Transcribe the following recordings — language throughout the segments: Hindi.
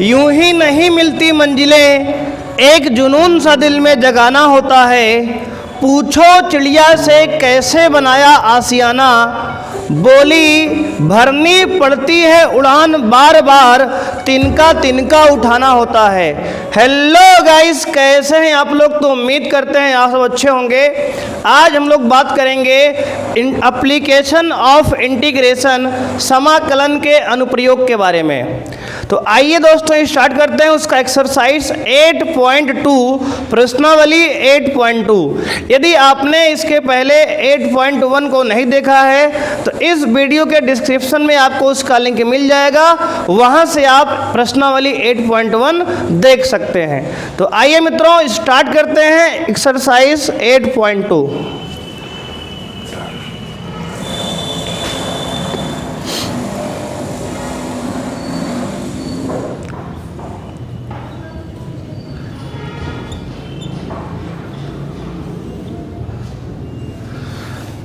यूं ही नहीं मिलती मंजिलें, एक जुनून सा दिल में जगाना होता है। पूछो चिड़िया से कैसे बनाया आशियाना, बोली भरनी पड़ती है उड़ान बार बार, तिनका तिनका उठाना होता है। हेलो गाइस, कैसे हैं आप लोग? तो उम्मीद करते हैं आप सब अच्छे होंगे। आज हम लोग बात करेंगे एप्लीकेशन ऑफ इंटीग्रेशन, समाकलन के अनुप्रयोग के बारे में। तो आइए दोस्तों स्टार्ट करते हैं उसका एक्सरसाइज 8.2 प्रश्नावली 8.2। यदि आपने इसके पहले 8.1 को नहीं देखा है तो इस वीडियो के डिस्क्रिप्शन में आपको उसका लिंक मिल जाएगा, वहां से आप प्रश्नावली 8.1 देख सकते हैं। तो आइए मित्रों स्टार्ट करते हैं एक्सरसाइज 8.2।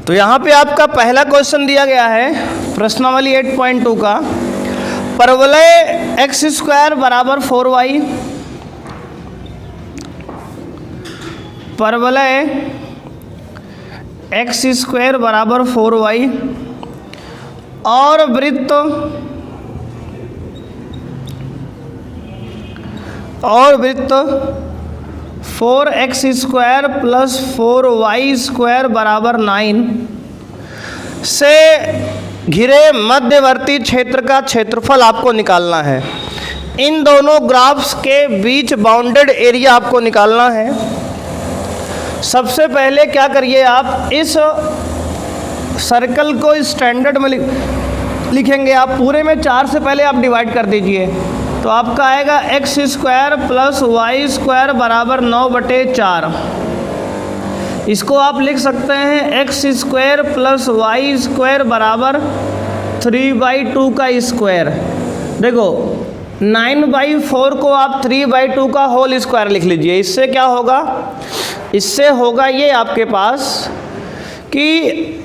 तो यहाँ पे आपका पहला क्वेश्चन दिया गया है प्रश्नावली 8.2 का, परवलय x स्क्वायर बराबर 4y, परवलय x स्क्वायर बराबर 4y और वृत्त 4x square plus 4y square बराबर 9 से घिरे मध्यवर्ती क्षेत्र का क्षेत्रफल आपको निकालना है। इन दोनों ग्राफ्स के बीच बाउंडेड एरिया आपको निकालना है। सबसे पहले क्या करिए, आप इस सर्कल को स्टैंडर्ड में लिखेंगे। आप पूरे में 4 से पहले आप डिवाइड कर दीजिए, तो आपका आएगा x square plus Y square बराबर 9/4। इसको आप लिख सकते हैं x square plus Y square बराबर 3/2 का स्क्वायर। देखो 9/4 को आप 3/2 का होल स्क्वायर लिख लीजिए। इससे क्या होगा, इससे होगा ये आपके पास कि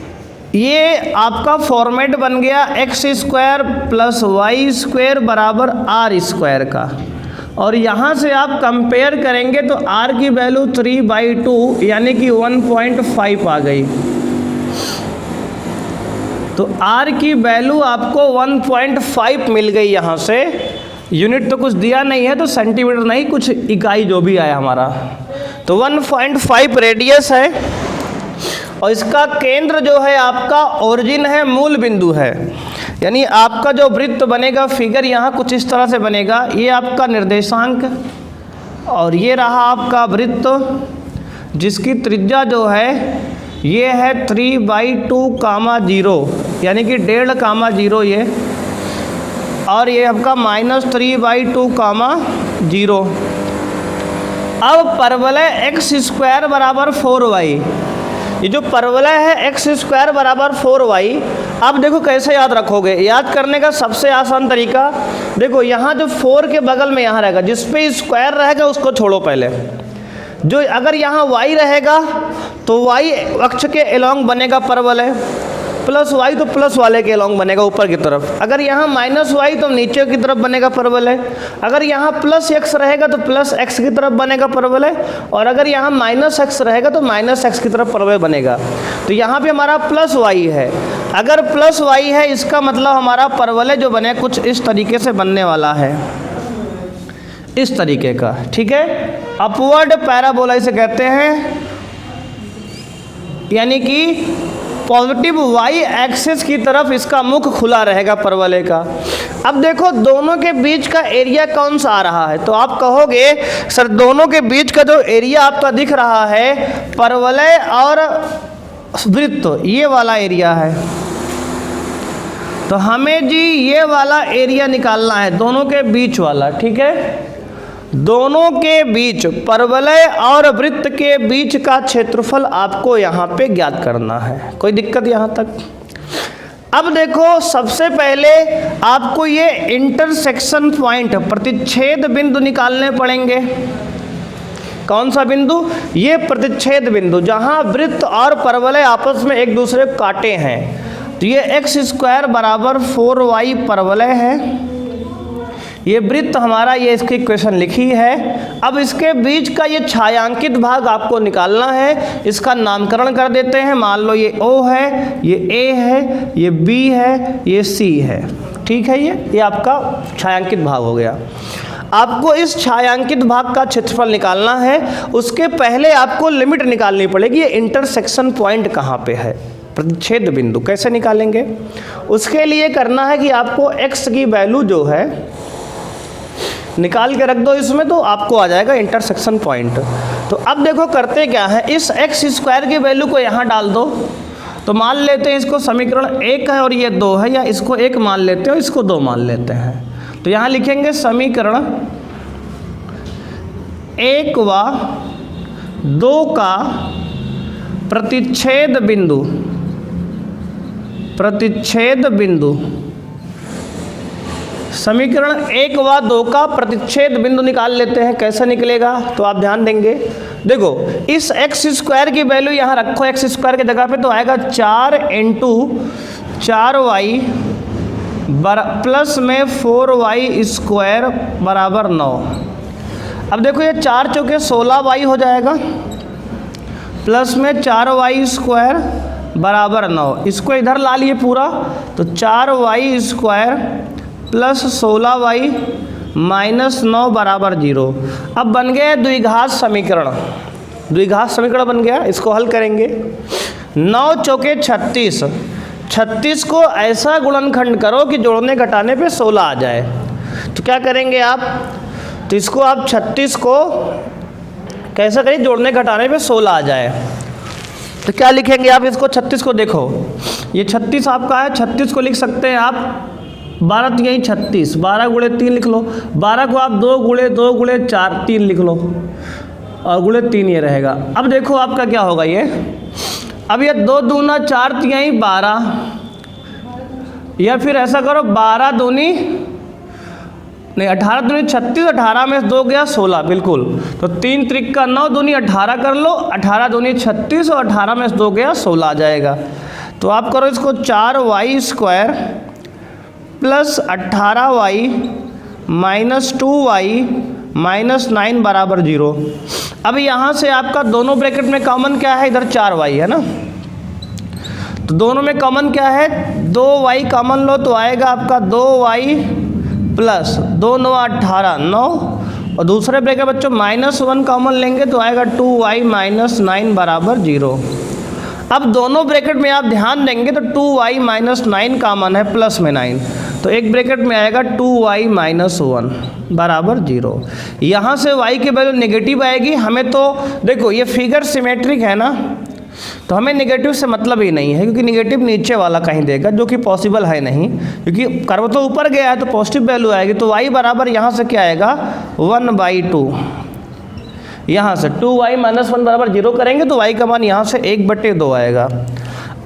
ये आपका फॉर्मेट बन गया x square plus Y square बराबर r स्क्वायर का, और यहाँ से आप कंपेयर करेंगे तो r की वैल्यू 3/2 यानी कि 1.5 आ गई। तो r की वैल्यू आपको 1.5 मिल गई। यहाँ से यूनिट तो कुछ दिया नहीं है, तो सेंटीमीटर नहीं, कुछ इकाई जो भी आया हमारा, तो 1.5 रेडियस है। और इसका केंद्र जो है आपका ओरिजिन है, मूल बिंदु है। यानी आपका जो वृत्त बनेगा, फिगर यहाँ कुछ इस तरह से बनेगा। ये आपका निर्देशांक और ये रहा आपका वृत्त, जिसकी त्रिज्या जो है ये है 3/2, यानी कि 1.5, ये, और ये आपका -3/2, अब परवलय x स्क्वायर बराबर 4y। ये जो परवलय है x स्क्वायर बराबर 4y, अब देखो कैसे याद रखोगे। याद करने का सबसे आसान तरीका, देखो यहाँ जो 4 के बगल में यहाँ रहेगा, जिस पे स्क्वायर रहेगा उसको छोड़ो पहले। जो अगर यहाँ y रहेगा तो y अक्ष के एलोंग बनेगा परवलय, प्लस y तो प्लस वाले के एलोंग बनेगा ऊपर की तरफ। अगर यहाँ -y तो नीचे की तरफ बनेगा परवलय। अगर यहाँ +x रहेगा तो +x की तरफ बनेगा परवलय, और अगर यहाँ -x रहेगा तो -x की तरफ परवलय बनेगा। तो यहाँ पे हमारा +y है। अगर +y है इसका मतलब हमारा परवलय जो बने कुछ इस तरीके से बनने वाला है, इस तरीके का, ठीक है। अपवर्ड पैराबोला इसे कहते हैं, यानी कि पॉजिटिव y एक्सिस की तरफ इसका मुख खुला रहेगा परवलय का। अब देखो दोनों के बीच का एरिया कौन सा आ रहा है, तो आप कहोगे सर दोनों के बीच का जो एरिया आपका दिख रहा है परवलय और वृत्त, ये वाला एरिया है। तो हमें जी ये वाला एरिया निकालना है, दोनों के बीच वाला, ठीक है। दोनों के बीच, परवलय और वृत्त के बीच का क्षेत्रफल आपको यहाँ पे ज्ञात करना है। कोई दिक्कत यहाँ तक? अब देखो सबसे पहले आपको ये इंटरसेक्शन पॉइंट, प्रतिच्छेद बिंदु निकालने पड़ेंगे। कौन सा बिंदु? ये प्रतिच्छेद बिंदु, जहाँ वृत्त और परवलय आपस में एक दूसरे को काटे हैं। तो ये x स्क्वायर बराबर 4y परवलय है, ये वृत्त हमारा, ये इसकी इक्वेशन लिखी है। अब इसके बीच का ये छायांकित भाग आपको निकालना है। इसका नामकरण कर देते हैं। मान लो ये O है, ये A है, ये B है, ये C है। ठीक है, ये आपका छायांकित भाग हो गया। आपको इस छायांकित भाग का क्षेत्रफल निकालना है। उसके पहले आपको लिमिट निकालनी पड़ेगी, ये इंटरसेक्शन पॉइंट कहाँ पे है, प्रतिच्छेद बिंदु। कैसे निकालेंगे? उसके लिए करना है कि आपको x की वैल्यू जो है निकाल के रख दो इसमें, तो आपको आ जाएगा इंटरसेक्शन पॉइंट। तो अब देखो करते क्या है, इस x स्क्वायर की वैल्यू को यहाँ डाल दो। तो मान लेते हैं इसको समीकरण 1 है और ये 2 है, या इसको 1 मान लेते हैं और इसको 2 मान लेते हैं। तो यहाँ लिखेंगे समीकरण 1 व 2 का प्रतिच्छेद बिंदु, प्रतिच्छेद बिंदु, समीकरण 1 व 2 का प्रतिच्छेद बिंदु निकाल लेते हैं। कैसे निकलेगा? तो आप ध्यान देंगे, देखो इस x स्क्वायर की वैल्यू यहाँ रखो x स्क्वायर की जगह पे, तो आएगा 4 इंटू 4y प्लस में 4y स्क्वायर बराबर 9। अब देखो ये 4 चौके 16y हो जाएगा, प्लस में 4y स्क्वायर बराबर 9। इसको इधर ला लिए पूरा, तो 4y square plus 16y minus 9 बराबर 0। अब बन गया द्विघात समीकरण, द्विघात समीकरण बन गया। इसको हल करेंगे। 9 चौके 36, 36 को ऐसा गुणनखंड करो कि जोड़ने घटाने पे 16 आ जाए। तो क्या करेंगे आप, तो इसको आप 36 को कैसा करिए, जोड़ने घटाने पे 16 आ जाए। तो क्या लिखेंगे आप इसको, 36 को देखो, ये 36 आपका है, 36 को लिख सकते हैं आप 12 यही 36, 12 गुणे 3 लिख लो। 12 को आप 2 गुणे 2 गुणे 4 3 लिख लो, और गुणे 3 ये रहेगा। अब देखो आपका क्या होगा ये, अब ये 2 दूना 4 तिहाई 12, या फिर ऐसा करो 12 दूनी नहीं 18 दूनी 36, 18 में 2 गया 16, बिल्कुल। तो 3 त्रिक का 9, दूनी 18 कर लो, 18 दूनी 36 और 18 में 2 गया 16 आ जाएगा। तो आप करो इसको 4y square plus 18y minus 2y minus 9 बराबर 0। अब यहाँ से आपका दोनों ब्रैकेट में कॉमन क्या है, इधर 4y है ना, तो दोनों में कॉमन क्या है, 2y कॉमन लो, तो आएगा आपका 2y प्लस 2 9 18 9, और दूसरे ब्रैकेट बच्चों -1 कॉमन लेंगे तो आएगा 2y माइनस 9 बराबर 0। अब दोनों ब्रैकेट में आप ध्यान देंगे तो 2y माइनस 9 कॉमन है, प्लस में 9, तो एक ब्रैकेट में आएगा 2y माइनस 1 बराबर 0। यहाँ से y की वैल्यू नेगेटिव आएगी। हमें तो देखो ये फिगर सिमेट्रिक है ना, तो हमें नेगेटिव से मतलब ही नहीं है, क्योंकि नेगेटिव नीचे वाला कहीं देगा, जो कि पॉसिबल है नहीं, क्योंकि कर्व तो ऊपर गया है तो पॉजिटिव वैल्यू आएगी। तो y बराबर यहाँ से क्या आएगा 1/2, यहाँ से 2y माइनस 1 बराबर 0 करेंगे तो y का मान यहाँ से 1/2 आएगा।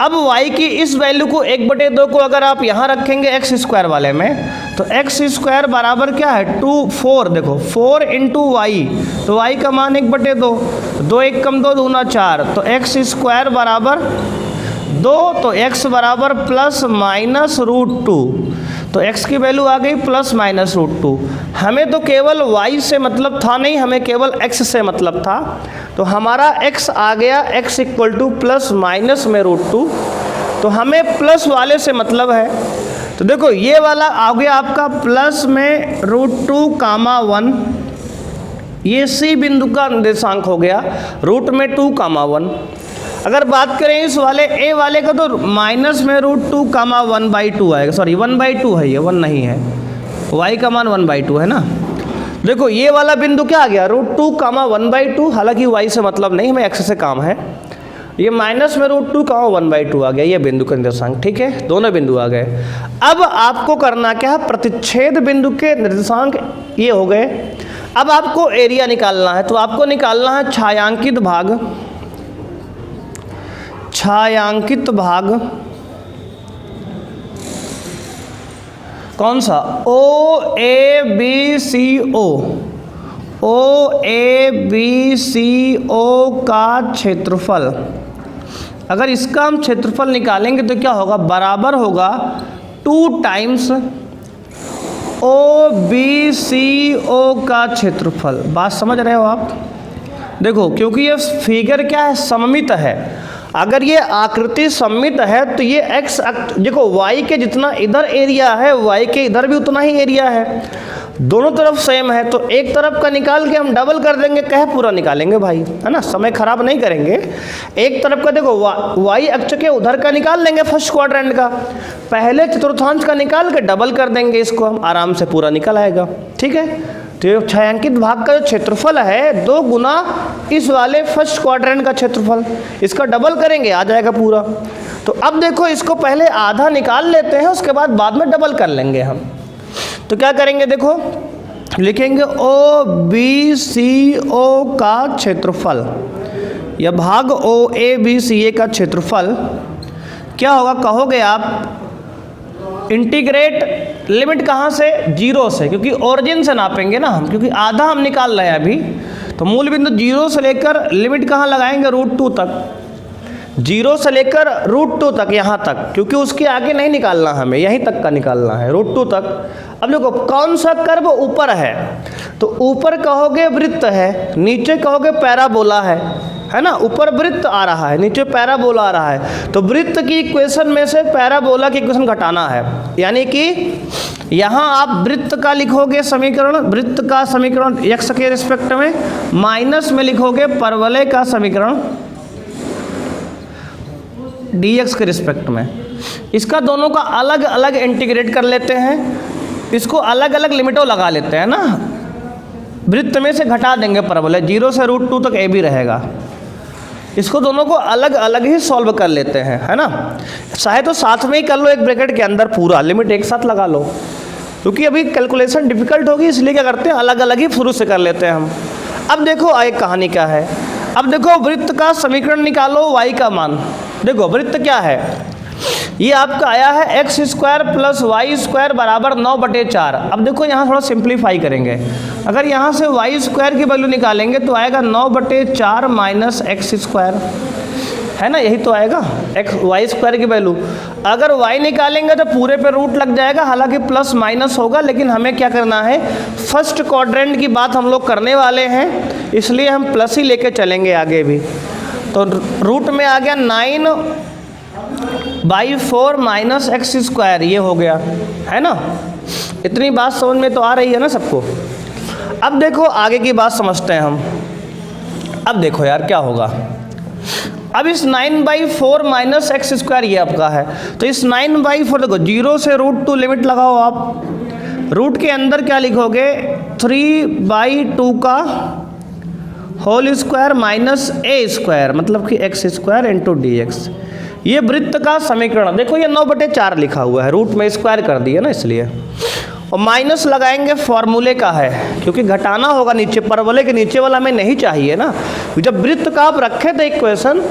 अब y की इस वैल्यू को 1/2 को अगर आप यहाँ रखेंगे x स्क्वायर वाले में, तो x स्क्वायर बराबर क्या है 4, देखो 4 इंटू वाई, तो y का मान 1/2, 2 1 कम 2 दूना 4, तो x स्क्वायर बराबर 2, तो x बराबर प्लस माइनस √2, तो x की वैल्यू आ गई प्लस माइनस √2। हमें तो केवल y से मतलब था नहीं, हमें केवल x से मतलब था, तो हमारा x आ गया x equal two plus minus में √2, तो हमें प्लस वाले से मतलब है। तो देखो ये वाला आ गया आपका प्लस में √2, 1, ये C बिंदु का निर्देशांक हो गया, रूट में 2, 1। अगर बात करें इस वाले A वाले का, तो माइनस में √2, 1/2 आएगा, सॉरी 1/2 है, ये 1 नहीं है, y का मान 1/2 है ना। देखो ये वाला बिंदु क्या आ गया √2, 1/2, हालांकि y से मतलब नहीं, हमें x से काम है। ये माइनस में √2, 1/2 आ गया, ये बिंदु का निर्देशांक, ठीक है, दोनों बिंदु आ गए। अब आपको करना क्या है, प्रतिच्छेद बिंदु के निर्देशांक ये हो गए। अब आपको एरिया निकालना है, तो आपको निकालना है छायांकित भाग, छायांकित भाग कौन सा, OABCO का क्षेत्रफल। अगर इसका हम क्षेत्रफल निकालेंगे तो क्या होगा, बराबर होगा 2 टाइम्स ओ बी सी ओ का क्षेत्रफल। बात समझ रहे हो आप? देखो क्योंकि ये फिगर क्या है, सममित है। अगर ये आकृति सममित है तो ये एक्स देखो y के जितना इधर एरिया है y के इधर भी उतना ही एरिया है, दोनों तरफ सेम है। तो एक तरफ का निकाल के हम डबल कर देंगे, कहे पूरा निकालेंगे भाई, है ना, समय खराब नहीं करेंगे। एक तरफ का देखो y अक्ष के उधर का निकाल लेंगे, फर्स्ट क्वाड्रेंट का, पहले चतुर्थांश का निकाल के डबल कर देंगे, इसको हम आराम से पूरा निकल आएगा। ठीक है, तो छायांकित भाग का जो क्षेत्रफल है 2 गुना इस वाले फर्स्ट क्वाड्रेंट का क्षेत्रफल, इसका डबल करेंगे आ जाएगा पूरा। तो अब देखो इसको पहले आधा निकाल लेते हैं, उसके बाद में डबल कर लेंगे हम। तो क्या करेंगे, देखो लिखेंगे ओ बी सी ओ का क्षेत्रफल, या भाग ओ ए बी सी ए का क्षेत्रफल क्या होगा कहोगे आप? इंटीग्रेट लिमिट कहाँ से? 0 से, क्योंकि ओरिजिन से नापेंगे ना हम, क्योंकि आधा हम निकाल रहे हैं अभी। तो मूल बिंदु 0 से लेकर लिमिट कहाँ लगाएंगे? √2 तक, 0 से लेकर √2 तक, यहाँ तक, क्योंकि उसके आगे नहीं निकालना हमें, यहीं तक का निकालना है, √2 तक। अब देखो कौन सा कर्व ऊपर है, तो ऊपर कहोगे वृत्त है, नीचे कहोगे पैराबोला है ना। ऊपर वृत्त आ रहा है, नीचे पैराबोला आ रहा है, तो वृत्त की इक्वेशन में से पैराबोला की इक्वेशन घटाना है। यानी कि यहाँ आप वृत्त का लिखोगे समीकरण, वृत्त का समीकरण x के रिस्पेक्ट में, माइनस में लिखोगे परवलय का समीकरण dx के रिस्पेक्ट में। इसका दोनों का अलग अलग इंटीग्रेट कर लेते हैं, इसको अलग अलग लिमिटों लगा लेते हैं ना, वृत्त में से घटा देंगे परवलय, 0 से √2 तक ए भी रहेगा। इसको दोनों को अलग अलग ही सॉल्व कर लेते हैं, है ना। चाहे तो साथ में ही कर लो, एक ब्रैकेट के अंदर पूरा लिमिट एक साथ लगा लो, क्योंकि अभी कैलकुलेशन डिफिकल्ट होगी, इसलिए क्या करते हैं अलग अलग ही शुरू से कर लेते हैं हम। अब देखो आगे कहानी क्या है। अब देखो वृत्त का समीकरण निकालो, y का मान। देखो वृत्त क्या है, ये आपका आया है x² + y² बराबर 9/4। अब देखो यहाँ थोड़ा सिंप्लीफाई करेंगे, अगर यहाँ से y² की वैल्यू निकालेंगे तो आएगा 9/4 - x², है ना, यही तो आएगा y² की वैल्यू। अगर y निकालेंगे तो पूरे पे रूट लग जाएगा, हालांकि प्लस माइनस होगा, लेकिन हमें क्या करना है, फर्स्ट क्वाड्रेंट की बात हम लोग करने वाले हैं, इसलिए हम प्लस ही लेके चलेंगे आगे भी। तो रूट में आ गया 9/4 - x², ये हो गया, है ना। इतनी बात समझ में तो आ रही है ना सबको। अब देखो आगे की बात समझते हैं हम। अब देखो यार क्या होगा, अब इस 9/4 - x² ये आपका है, तो इस 9/4 देखो 0 से √2 लिमिट लगाओ आप, रूट के अंदर क्या लिखोगे 3/2 का होल स्क्वायर माइनस a², मतलब कि x² × dx। ये वृत्त का समीकरण, देखो ये 9/4 लिखा हुआ है, रूट में स्क्वायर कर दिया ना इसलिए, और माइनस लगाएंगे फॉर्मूले का है, क्योंकि घटाना होगा नीचे, परवलय के नीचे वाला हमें नहीं चाहिए ना। जब वृत्त का आप रखे थे इक्वेशन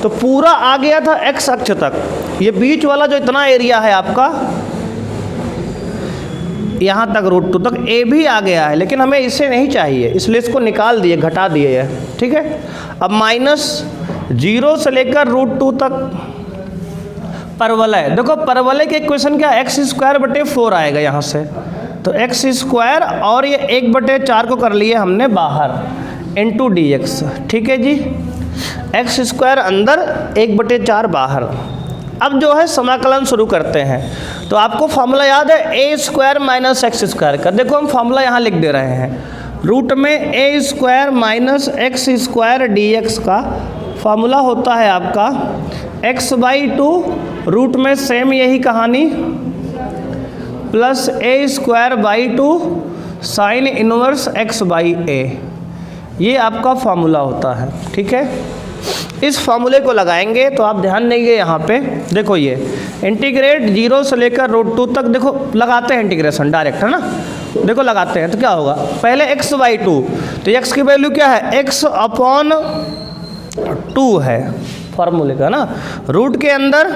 तो पूरा आ गया था x अक्ष तक, ये बीच वाला जो इतना एरिया है आपका यहाँ तक √2 तक ए भी आ गया है, लेकिन हमें इसे नहीं चाहिए, इसलिए इसको निकाल दिए, घटा दिए है। ठीक है, अब -0 से लेकर √2 तक परवलय, देखो परवलय के इक्वेशन क्या, x²/4 आएगा यहाँ से, तो x² और ये 1/4 को कर लिए हमने बाहर × dx। ठीक है जी, x² अंदर 1/4 बाहर। अब जो है समाकलन शुरू करते हैं, तो आपको फॉर्मूला याद है a² - x² का, देखो हम फॉर्मूला यहाँ लिख दे रहे हैं, रूट में a² - x² dx का फॉर्मूला होता है आपका x/2, रूट में सेम यही कहानी, plus a²/2 sin inverse x/a, ये आपका फॉर्मूला होता है। ठीक है, इस फॉर्मूले को लगाएंगे तो आप ध्यान देंगे यहाँ पे, देखो ये इंटीग्रेट 0 से लेकर √2 तक, देखो लगाते हैं इंटीग्रेशन डायरेक्ट, है ना, देखो लगाते हैं तो क्या होगा, पहले x/2, तो x की वैल्यू क्या है, x/2 है फॉर्मूले का ना, रूट के अंदर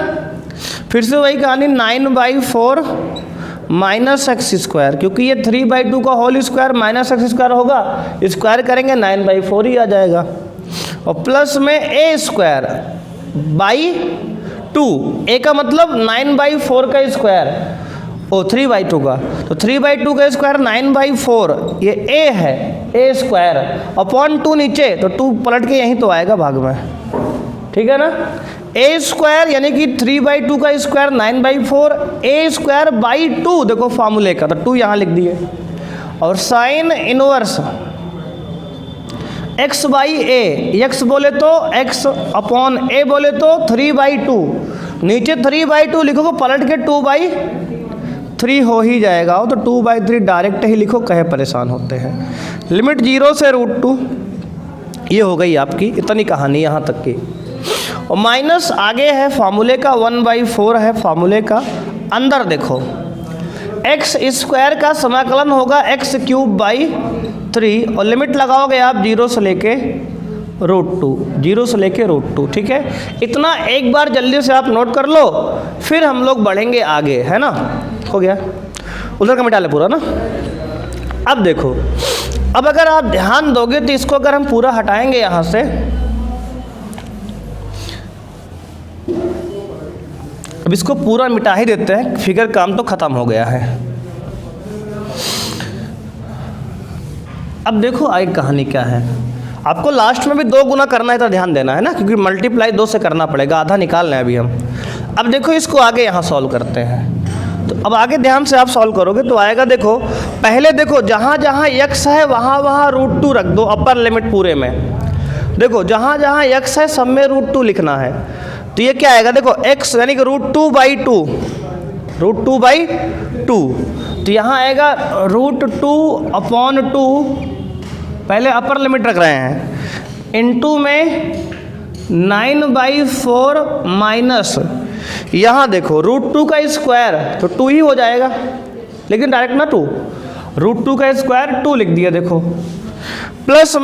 फिर से वही कहानी 9/4 - x², क्योंकि ये 3/2 का होल स्क्वायर माइनस x² होगा, स्क्वायर करेंगे 9/4 ही आ जाएगा, और प्लस में a²/2, a का मतलब 9/4 का स्क्वायर, ओ 3/2 का, तो 3/2 का स्क्वायर 9/4, ये a है, a स्क्वायर अपॉन 2 नीचे, तो 2 पलट के यहीं तो आएगा भाग में, ठीक है ना। a स्क्वायर यानी कि 3/2 का स्क्वायर 9/4, a स्क्वायर बाई 2, देखो फार्मूले का, तो 2 यहाँ लिख दिए। और sine inverse x by A, x बोले तो x अपॉन a बोले तो 3/2, नीचे 3/2 लिखोगे, पलट के 2/3 हो ही जाएगा, तो 2/3 डायरेक्ट ही लिखो, कहे परेशान होते हैं। लिमिट 0 से √2, ये हो गई आपकी इतनी कहानी यहाँ तक की। और माइनस आगे है फार्मूले का, 1/4 है फार्मूले का। अंदर देखो एक्स स्क्वायर का समाकलन होगा x³/3, और लिमिट लगाओगे आप 0 से लेके √2, 0 से लेके √2, ठीक है। इतना एक बार जल्दी से आप नोट कर लो, फिर हम लोग बढ़ेंगे आगे, है ना। हो गया, उधर का मिटा ले पूरा ना। अब देखो, अब अगर आप ध्यान दोगे तो इसको अगर हम पूरा हटाएंगे यहाँ से, अब इसको पूरा मिटा ही देते हैं, फिगर काम तो खत्म हो गया है। अब देखो आगे कहानी क्या है, आपको लास्ट में भी 2 गुना करना है, तो ध्यान देना है ना, क्योंकि मल्टीप्लाई 2 से करना पड़ेगा, आधा निकालना है अभी हम। अब देखो इसको आगे यहाँ सॉल्व करते हैं, तो अब आगे ध्यान से आप सॉल्व करोगे तो आएगा। देखो पहले देखो जहाँ जहाँ x है वहाँ वहाँ √2 रख दो, अपर लिमिट पूरे में। देखो जहाँ जहाँ x है सब में √2 लिखना है, तो ये क्या आएगा, देखो x यानी कि √2/2, तो यहाँ आएगा √2/2, पहले अपर लिमिट रख रहे हैं, इनटू में 9/4 माइनस, यहाँ देखो √2 का स्क्वायर तो 2 ही हो जाएगा, लेकिन डायरेक्ट ना 2, √2 का स्क्वायर 2 लिख दिया। देखो प्लस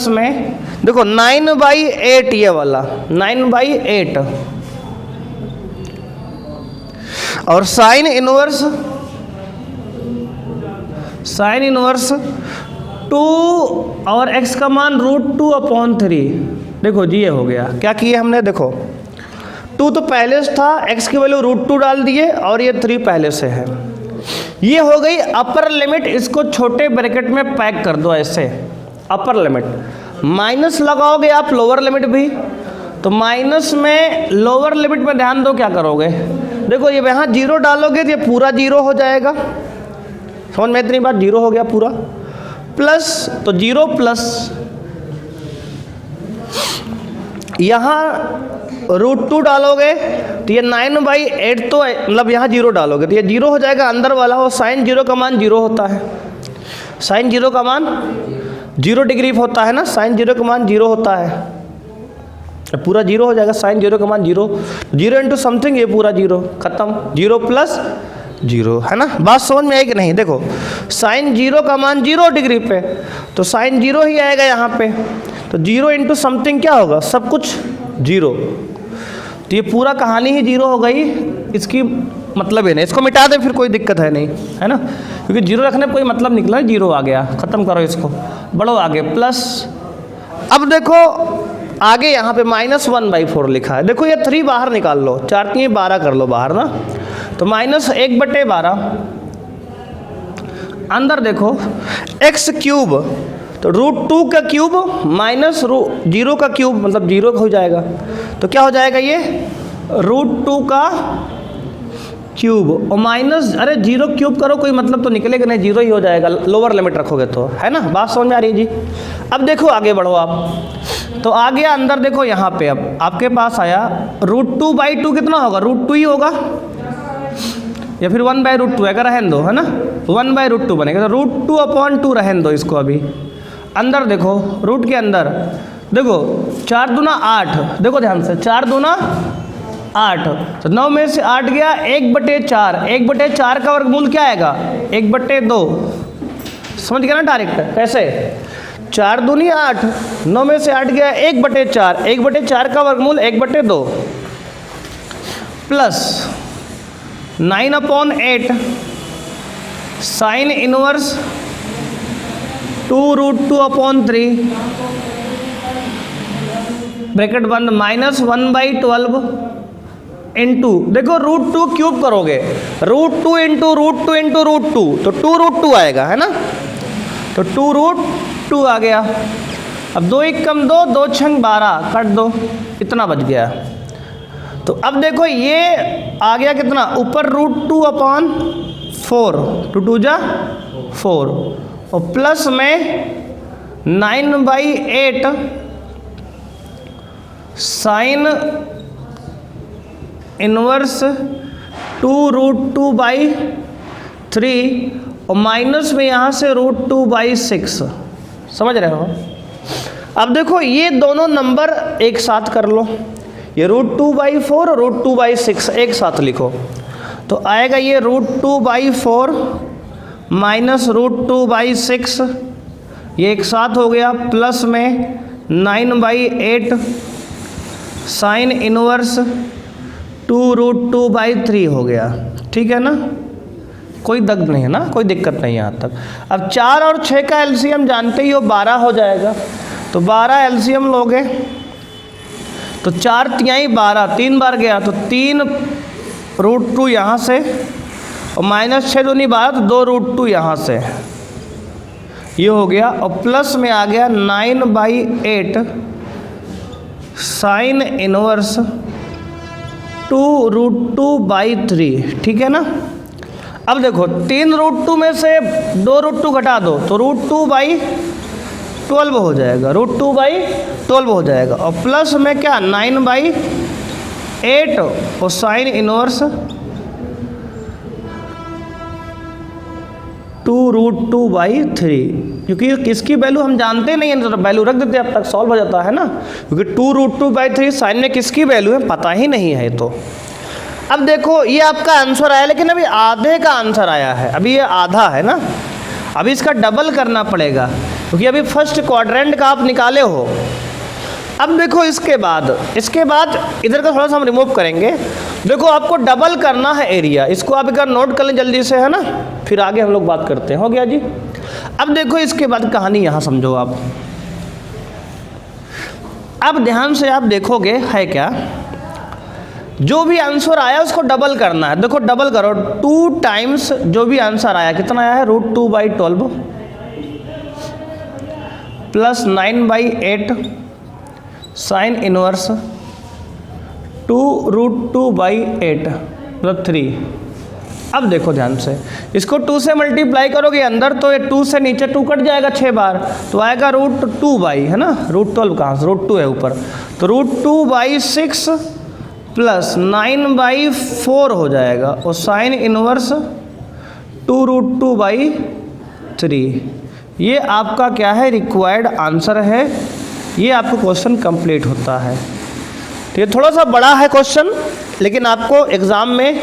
में देखो 9/8, ये वाला 9/8, और साइन इनवर्स 2 और x का मान √2/3। देखो जी ये हो गया, क्या किए हमने, देखो 2 तो पहले से था, x की वैल्यू √2 डाल दिए, और ये 3 पहले से है। ये हो गई अपर लिमिट, इसको छोटे ब्रैकेट में पैक कर दो ऐसे, अपर लिमिट। माइनस लगाओगे आप लोअर लिमिट भी, तो माइनस में लोअर लिमिट में ध्यान दो क्या करोगे, देखो ये यहाँ 0 डालोगे तो ये पूरा 0 हो जाएगा, समझ में इतनी बात, 0 हो गया पूरा, प्लस तो 0 प्लस यहाँ √2 डालोगे तो ये 9/8, तो मतलब यहाँ 0 डालोगे तो ये 0 हो जाएगा अंदर वाला, हो साइन 0 का मान 0 होता है, साइन 0 का मान 0 डिग्री होता है ना, साइन 0 का मान 0 होता है, पूरा 0 हो जाएगा, साइन 0 का मान 0, 0 इंटू समथिंग, ये पूरा 0 खत्म, 0 प्लस 0, है ना। बात समझ में आई कि नहीं। देखो साइन 0 का मान 0 डिग्री पे, तो साइन 0 ही आएगा यहाँ पे, तो 0 इंटू समथिंग क्या होगा, सब कुछ 0, तो ये पूरा कहानी ही 0 हो गई, इसकी मतलब है नहीं, इसको मिटा दें फिर कोई दिक्कत है नहीं, है ना, क्योंकि 0 रखने में कोई मतलब निकला, 0 आ गया, ख़त्म करो इसको, बढ़ो आगे प्लस। अब देखो आगे यहाँ पे -1/4 लिखा है, देखो ये 3 बाहर निकाल लो, 4 3 12 कर लो बाहर ना, तो -1/12, अंदर देखो x³ तो √2 का क्यूब माइनस 0 का क्यूब, मतलब 0 हो जाएगा, तो क्या हो जाएगा ये √2 का क्यूब, और माइनस, अरे 0 क्यूब करो कोई मतलब तो निकलेगा नहीं, 0 ही हो जाएगा, लोअर लिमिट रखोगे तो, है ना। बात समझ में आ रही है जी। अब देखो आगे बढ़ो आप, तो आगे अंदर देखो यहाँ पे, अब आपके पास आया √2/2 कितना होगा, √2 ही होगा, या फिर 1/√2 अगर रहने दो, है ना, 1/√2 बनेगा, तो √2/2 रहने दो इसको। अभी अंदर देखो, रूट के अंदर देखो 4 दूना 8, देखो ध्यान से 4 दूना 8, तो 9 में से 8 गया, 1/4, 1/4 का वर्गमूल क्या आएगा 1/2, समझ गया ना डायरेक्ट, कैसे 4 दूनी 8, 9 में से 8 गया 1/4, 1/4 का वर्गमूल 1/2, प्लस 9/8 साइन इनवर्स 2√2/3 ब्रैकेट बंद, -1/12 इंटू, देखो √2 क्यूब करोगे, √2 इंटू √2 इंटू √2 तो 2√2 आएगा, है ना। तो 2√2 आ गया। अब 2 1 कम 2, 2 6 12, कट दो, इतना बच गया। तो अब देखो ये आ गया कितना, ऊपर √2/4, 2 2 जा 4, और प्लस में 9/8 साइन इनवर्स 2√2/3, और माइनस में यहाँ से √2/6, समझ रहे हो। अब देखो ये दोनों नंबर एक साथ कर लो, ये √2/4 और √2/6 एक साथ लिखो, तो आएगा ये √2/4 माइनस √2/6, ये एक साथ हो गया, प्लस में 9/8 साइन इनवर्स 2√2/3 हो गया, ठीक है ना। कोई दर्द नहीं है ना, कोई दिक्कत नहीं यहाँ तक। अब 4 और 6 का एलसीएम जानते ही हो 12 हो जाएगा, तो 12 एलसीएम लोगे तो 4 तिहाई 12, 3 बार गया तो 3√2 यहाँ से, और माइनस 6 दूनी 12 तो 2√2 यहाँ से, ये हो गया, और प्लस में आ गया 9/8 साइन इनवर्स 2√2/3, ठीक है ना। अब देखो 3√2 में से 2√2 घटा दो तो √2/12 हो जाएगा, √2/12 हो जाएगा, और प्लस में क्या 9/8 और साइन इनवर्स 2√2/3, क्योंकि किसकी वैल्यू हम जानते नहीं है, तो वैल्यू रख देते अब तक सॉल्व हो जाता है ना, क्योंकि 2√2/3 साइन में किसकी वैल्यू है पता ही नहीं है। तो अब देखो ये आपका आंसर आया, लेकिन अभी आधे का आंसर आया है, अभी ये आधा है ना, अभी इसका डबल करना पड़ेगा, क्योंकि अभी फर्स्ट क्वाड्रेंट का आप निकाले हो। अब देखो इसके बाद इधर का थोड़ा सा हम रिमूव करेंगे। देखो आपको डबल करना है एरिया, इसको आप एक बार नोट कर लें जल्दी से, है ना, फिर आगे हम लोग बात करते हैं। हो गया जी। अब देखो इसके बाद कहानी यहाँ समझो आप। अब ध्यान से आप देखोगे है क्या, जो भी आंसर आया उसको डबल करना है। देखो डबल करो, 2 टाइम्स जो भी आंसर आया, कितना आया है, √2/12 प्लस 9/8 साइन इनवर्स 2√2/8 प्लस 3। अब देखो ध्यान से, इसको 2 से मल्टीप्लाई करोगे अंदर, तो ये 2 से नीचे 2 कट जाएगा 6 बार, तो आएगा √2/, है ना, √12 कहाँ से, √2 है ऊपर, तो √2/6 प्लस 9/4 हो जाएगा, और साइन इनवर्स 2√2/3। ये आपका क्या है, रिक्वायर्ड आंसर है। ये आपको क्वेश्चन कंप्लीट होता है। तो ये थोड़ा सा बड़ा है क्वेश्चन, लेकिन आपको एग्ज़ाम में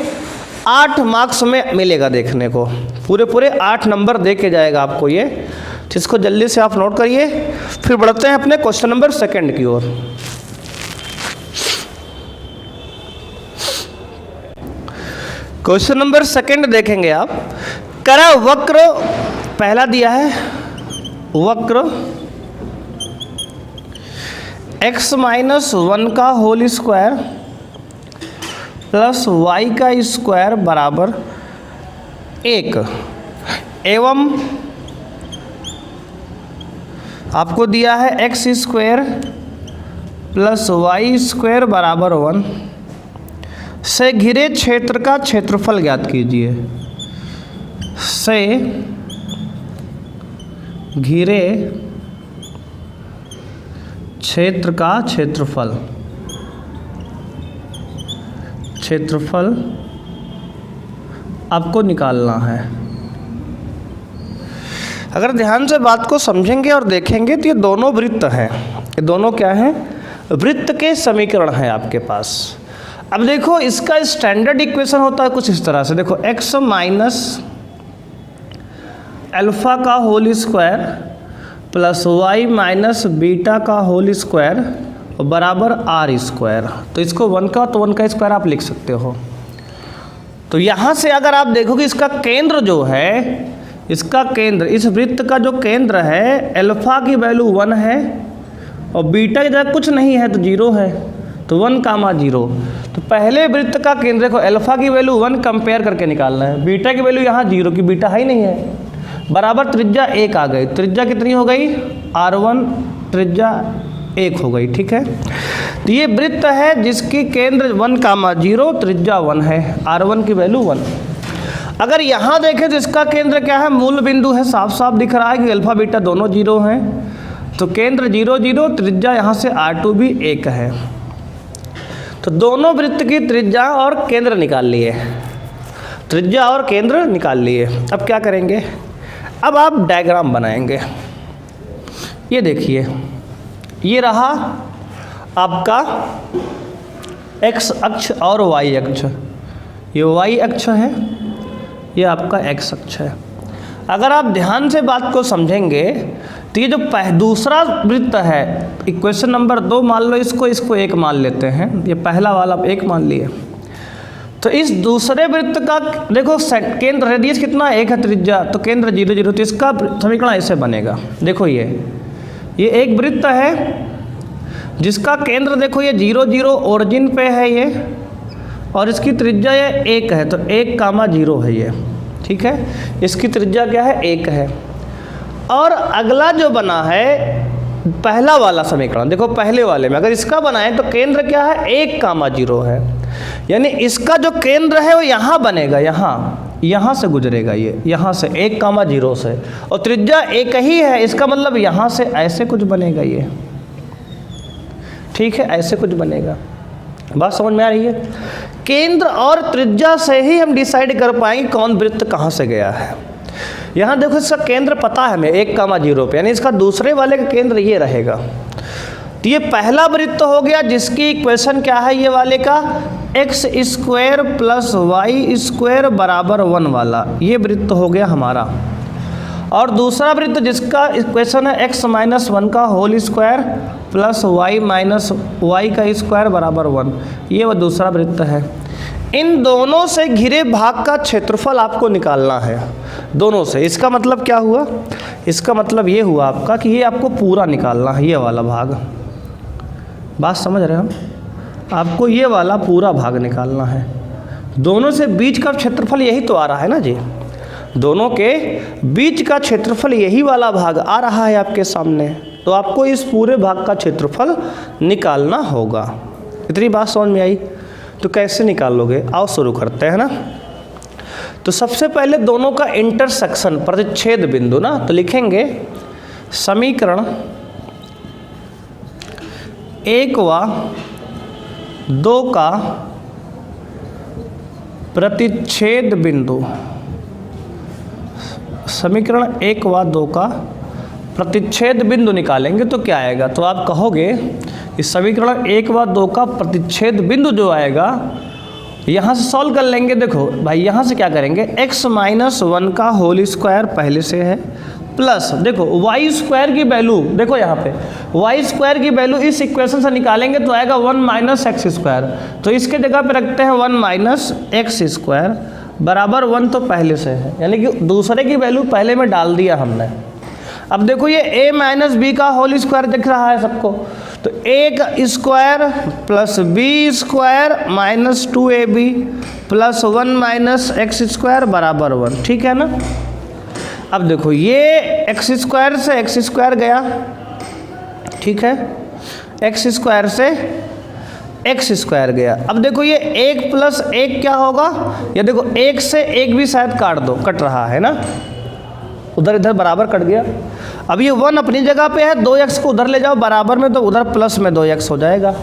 8 मार्क्स में मिलेगा देखने को, पूरे 8 नंबर दे के जाएगा आपको ये, जिसको जल्दी से आप नोट करिए। फिर बढ़ते हैं अपने क्वेश्चन नंबर 2 की ओर। क्वेश्चन नंबर 2 देखेंगे आप। करा वक्र पहला दिया है, वक्र x-1 का होल स्क्वायर प्लस y का स्क्वायर बराबर 1, एवं आपको दिया है x² प्लस y² बराबर 1 से घिरे क्षेत्र का क्षेत्रफल ज्ञात कीजिए। से घिरे क्षेत्र का क्षेत्रफल आपको निकालना है। अगर ध्यान से बात को समझेंगे और देखेंगे तो ये दोनों वृत्त हैं, ये दोनों क्या हैं, वृत्त के समीकरण हैं आपके पास। अब देखो इसका स्टैंडर्ड इक्वेशन होता है कुछ इस तरह से, देखो x माइनस अल्फ़ा का whole square plus y minus beta का होल स्क्वायर बराबर r²। तो इसको 1 का तो 1 का स्क्वायर आप लिख सकते हो। तो यहाँ से अगर आप देखोगे इसका केंद्र जो है, इसका केंद्र, इस वृत्त का जो केंद्र है, अल्फ़ा की वैल्यू 1 है और बीटा की जगह कुछ नहीं है तो 0 है। तो तो 1, 0। तो पहले वृत्त का केंद्र देखो, अल्फा की वैल्यू 1 कंपेयर करके निकालना है, बीटा की वैल्यू यहाँ 0 की, बीटा है ही नहीं है, बराबर त्रिज्या 1 आ गई। त्रिज्या कितनी हो गई? R1, त्रिज्या 1 हो गई। ठीक है, तो ये वृत्त है जिसकी केंद्र 1, 0, त्रिज्या 1 है, R1 की वैल्यू 1। अगर यहाँ देखें तो इसका केंद्र क्या है? मूल बिंदु है, साफ साफ दिख रहा है कि अल्फा बीटा दोनों 0 हैं, तो केंद्र 0, 0, त्रिज्या यहाँ से R2 भी 1 है। तो दोनों वृत्त की त्रिज्या और केंद्र निकाल लिए, त्रिज्या और केंद्र निकाल लिए। अब क्या करेंगे? अब आप डायग्राम बनाएंगे। ये देखिए, ये रहा आपका x अक्ष और y अक्ष, ये y अक्ष है, ये आपका x अक्ष है। अगर आप ध्यान से बात को समझेंगे तो ये जो दूसरा वृत्त है, इक्वेशन नंबर 2 मान लो इसको 1 मान लेते हैं, ये पहला वाला 1 मान लिए। तो इस दूसरे वृत्त का देखो केंद्र रेडियस कितना? 1 है त्रिज्या, तो केंद्र 0, 0, तो इसका समीकरण ऐसे बनेगा। देखो ये एक वृत्त है जिसका केंद्र देखो ये 0, 0 ओरिजिन पे है ये, और इसकी त्रिज्या ये 1 है, तो 1, 0 है ये। ठीक है, इसकी त्रिज्या क्या है? 1 है। और अगला जो बना है पहला वाला समीकरण, देखो पहले वाले में अगर इसका बनाए तो केंद्र क्या है? 1, 0 है, यानी इसका जो केंद्र है वो यहाँ बनेगा, यहाँ से गुजरेगा ये, यहाँ से 1, 0 से, और त्रिज्या 1 ही है, इसका मतलब यहाँ से ऐसे कुछ बनेगा ये। ठीक है, ऐसे कुछ बनेगा। बात समझ में आ रही है? केंद्र और त्रिज्या से ही हम डिसाइड कर पाएंगे कौन वृत्त कहाँ से गया है। यहाँ देखो इसका केंद्र पता है हमें 1, 0 पे, यानी इसका दूसरे वाले का केंद्र ये रहेगा। तो ये पहला वृत्त हो गया जिसकी इक्वेशन क्या है? ये वाले का x² + y² बराबर 1 वाला, ये वृत्त हो गया हमारा। और दूसरा वृत्त जिसका इक्वेशन है x - 1 का whole square plus y - y का स्क्वायर बराबर 1, ये वो दूसरा वृत्त है। इन दोनों से घिरे भाग का क्षेत्रफल आपको निकालना है, दोनों से। इसका मतलब क्या हुआ? इसका मतलब ये हुआ आपका कि ये आपको पूरा निकालना है, ये वाला भाग। बात समझ रहे हो? आपको ये वाला पूरा भाग निकालना है। दोनों से बीच का क्षेत्रफल यही तो आ रहा है ना जी, दोनों के बीच का क्षेत्रफल यही वाला भाग आ रहा है आपके सामने, तो आपको इस पूरे भाग का क्षेत्रफल निकालना होगा। इतनी बात समझ में आई? तो कैसे निकालोगे? आओ शुरू करते हैं ना। तो सबसे पहले दोनों का इंटरसेक्शन, प्रतिच्छेद बिंदु ना, तो लिखेंगे समीकरण 1 व 2 का प्रतिच्छेद बिंदु। समीकरण 1 व 2 का प्रतिच्छेद बिंदु निकालेंगे तो क्या आएगा? तो आप कहोगे इस समीकरण 1 व 2 का प्रतिच्छेद बिंदु जो आएगा, यहाँ से सॉल्व कर लेंगे। देखो भाई, यहाँ से क्या करेंगे? x - 1 का होल स्क्वायर पहले से है, प्लस देखो y² की वैल्यू, देखो यहाँ पे y² की वैल्यू इस इक्वेशन से निकालेंगे तो आएगा 1 - x²। तो इसके जगह पे रखते हैं 1 - x² बराबर 1, तो पहले से है, यानी कि दूसरे की वैल्यू पहले में डाल दिया हमने। अब देखो ये a - b का होल स्क्वायर दिख रहा है सबको, तो a का square plus b² minus 2ab plus 1 - x² बराबर 1। ठीक है ना? अब देखो ये x² से x² गया, ठीक है, x² से x² गया। अब देखो ये 1 + 1 क्या होगा? ये देखो 1 से 1 भी शायद काट दो, कट रहा है ना, उधर इधर बराबर कट गया। अब ये 1 अपनी जगह पे है, 2x को उधर ले जाओ बराबर में, तो उधर प्लस में 2x हो जाएगा,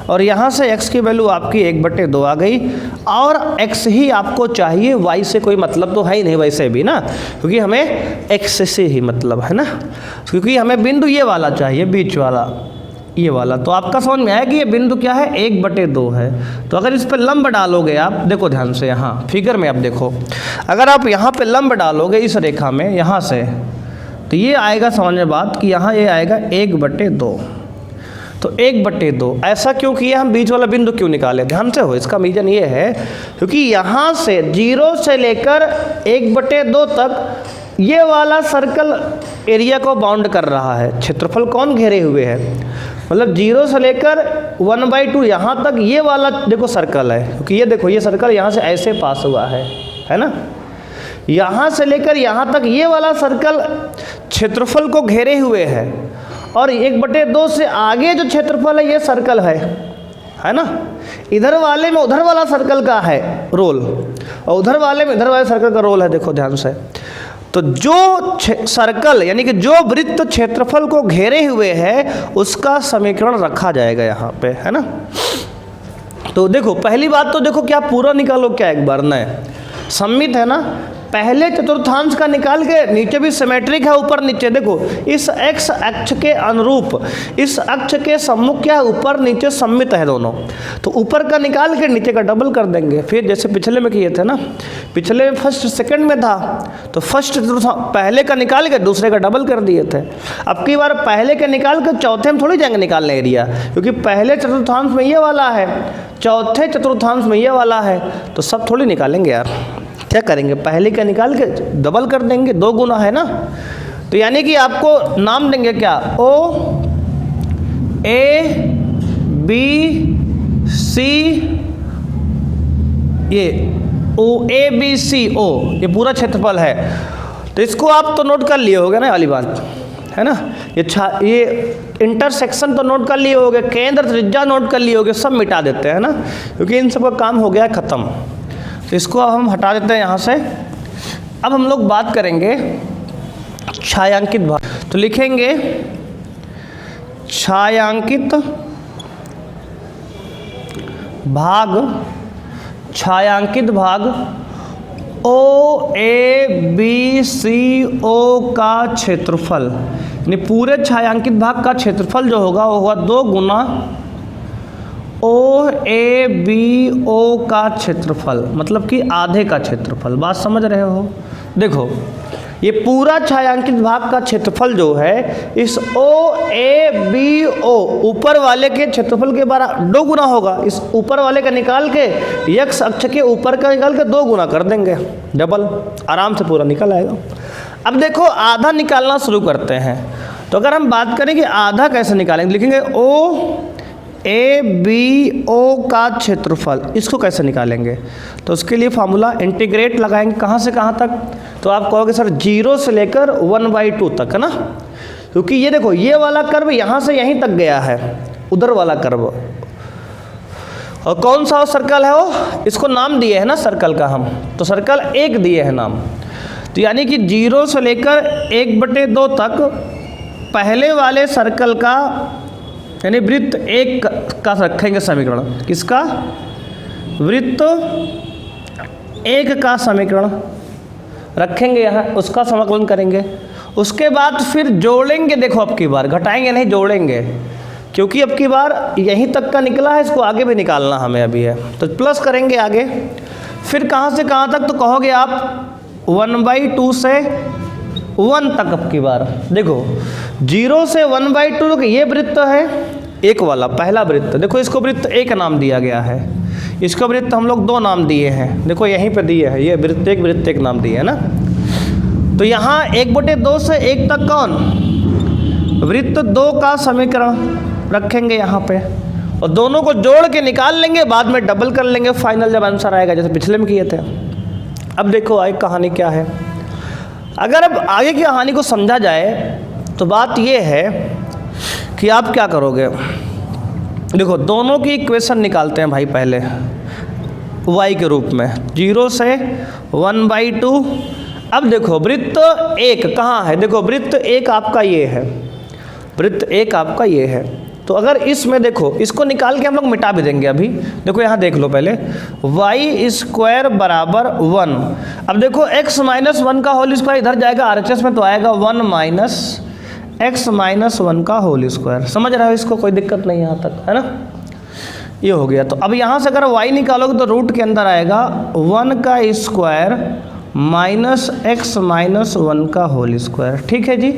और यहाँ से x की वैल्यू आपकी 1/2 आ गई। और x ही आपको चाहिए, y से कोई मतलब तो है ही नहीं वैसे भी ना, क्योंकि हमें x से ही मतलब है ना, क्योंकि हमें बिंदु ये वाला चाहिए, बीच वाला, ये वाला। तो आपका समझ में आया कि ये बिंदु क्या है? 1/2 है। तो अगर इस पर लंब डालोगे आप, देखो ध्यान से यहाँ फिगर में आप देखो, अगर आप यहाँ पे लंब डालोगे इस रेखा में यहाँ से, तो ये आएगा, समझ में बात, कि यहाँ ये आएगा 1/2। तो 1/2 ऐसा क्यों किया? हम बीच वाला बिंदु क्यों निकाले? ध्यान से हो, इसका रीजन ये है क्योंकि यहाँ से 0 से लेकर 1/2 तक ये वाला सर्कल एरिया को बाउंड कर रहा है, क्षेत्रफल कौन घेरे हुए है, मतलब 0 से लेकर 1/2 यहाँ तक ये वाला देखो सर्कल है, क्योंकि ये देखो ये सर्कल यहाँ से ऐसे पास हुआ है ना, यहाँ से लेकर यहाँ तक ये वाला सर्कल क्षेत्रफल को घेरे हुए है, और 1/2 से आगे जो क्षेत्रफल है ये सर्कल है ना, इधर वाले में उधर वाला सर्कल का है रोल, और उधर वाले में इधर वाले सर्कल का रोल है, देखो ध्यान से। तो जो सर्कल यानी कि जो वृत्त क्षेत्रफल को घेरे हुए है उसका समीकरण रखा जाएगा यहाँ पे, है ना। तो देखो पहली बात तो देखो क्या पूरा निकालो क्या एक बार न, सममित है ना, पहले चतुर्थांश का निकाल के नीचे भी सिमेट्रिक है ऊपर नीचे, देखो इस x अक्ष के अनुरूप इस अक्ष के सम्मुख क्या है, ऊपर नीचे सममित है दोनों, तो ऊपर का निकाल के नीचे का डबल कर देंगे, फिर जैसे पिछले में किए थे ना, पिछले में फर्स्ट सेकंड में था तो फर्स्ट चतुर्थांश पहले का निकाल के दूसरे का डबल कर दिए थे। अब की बार पहले का निकाल के चौथे में थोड़ी जाएंगे निकालने एरिया, क्योंकि पहले चतुर्थांश में ये वाला है, चौथे चतुर्थांश में ये वाला है, तो सब थोड़ी निकालेंगे यार, क्या करेंगे पहले का निकाल के डबल कर देंगे, 2 गुना है ना। तो यानी कि आपको नाम देंगे क्या, O A B C, ये O A B C O ये पूरा क्षेत्रफल है, तो इसको आप तो नोट कर लिए होगे ना वाली बात, है ना। ये इंटरसेक्शन तो नोट कर लिए होगे, केंद्र त्रिज्या नोट कर लिए होगे, सब मिटा देते हैं ना, क्योंकि इन सब का काम हो गया खत्म। तो इसको अब हम हटा देते हैं यहाँ से। अब हम लोग बात करेंगे छायांकित भाग, तो लिखेंगे छायांकित भाग, छायांकित भाग O A B C O का क्षेत्रफल, यानी पूरे छायांकित भाग का क्षेत्रफल जो होगा वो होगा 2 गुना O A B O का क्षेत्रफल, मतलब कि आधे का क्षेत्रफल। बात समझ रहे हो? देखो ये पूरा छायांकित भाग का क्षेत्रफल जो है इस O A B O ऊपर वाले के क्षेत्रफल के बराबर 2 गुना होगा, इस ऊपर वाले का निकाल के x अक्ष के ऊपर का निकाल के 2 गुना कर देंगे, डबल, आराम से पूरा निकल आएगा। अब देखो आधा निकालना शुरू करते हैं, तो अगर हम बात करें कि आधा कैसे निकालेंगे, लिखेंगे O A B O का क्षेत्रफल, इसको कैसे निकालेंगे, तो उसके लिए फार्मूला इंटीग्रेट लगाएंगे, कहाँ से कहाँ तक, तो आप कहोगे सर 0 से लेकर 1/2 तक, है ना, क्योंकि ये देखो ये वाला कर्व यहाँ से यहीं तक गया है, उधर वाला कर्व, और कौन सा सर्कल है वो, इसको नाम दिए है ना सर्कल का हम, तो सर्कल 1 दिए है नाम, तो यानी कि 0 से लेकर 1/2 तक पहले वाले सर्कल का यानी वृत्त 1 का रखेंगे समीकरण, किसका, वृत्त 1 का समीकरण रखेंगे यहाँ, उसका समाकलन करेंगे, उसके बाद फिर जोड़ेंगे, देखो अब की बार घटाएंगे नहीं जोड़ेंगे, क्योंकि अब की बार यहीं तक का निकला है, इसको आगे भी निकालना हमें अभी है, तो प्लस करेंगे आगे, फिर कहाँ से कहाँ तक, तो कहोगे आप 1/2 से 1 तक। अब की बार देखो 0 से 1/2 ये वृत्त है, एक वाला पहला वृत्त, देखो इसको वृत्त 1 नाम दिया गया है, इसको वृत्त हम लोग 2 नाम दिए हैं, देखो यहीं पे दिए हैं, ये वृत्त 1 नाम दिए है ना। तो यहाँ 1/2 से 1 तक कौन, वृत्त 2 का समीकरण रखेंगे यहाँ पे, और दोनों को जोड़ के निकाल लेंगे, बाद में डबल कर लेंगे फाइनल जब आंसर आएगा, जैसे पिछले में किए थे। अब देखो आगे कहानी क्या है, अगर अब आगे की कहानी को समझा जाए तो बात ये है कि आप क्या करोगे, देखो दोनों की इक्वेशन निकालते हैं भाई पहले y के रूप में, 0 से 1/2। अब देखो वृत्त 1 कहाँ है, देखो वृत्त 1 आपका ये है, वृत्त 1 आपका ये है, तो अगर इसमें देखो इसको निकाल के हम लोग मिटा भी देंगे अभी, देखो यहाँ देख लो पहले y² बराबर 1। अब देखो x माइनस 1 का होल स्क्वायर इधर जाएगा RHS में, तो आएगा 1 माइनस x माइनस 1 का होल स्क्वायर। समझ रहे हो इसको, कोई दिक्कत नहीं यहाँ तक, है ना, ये हो गया। तो अब यहाँ से अगर y निकालोगे तो रूट के अंदर आएगा 1 का स्क्वायर माइनस x माइनस 1 का होल स्क्वायर। ठीक है जी,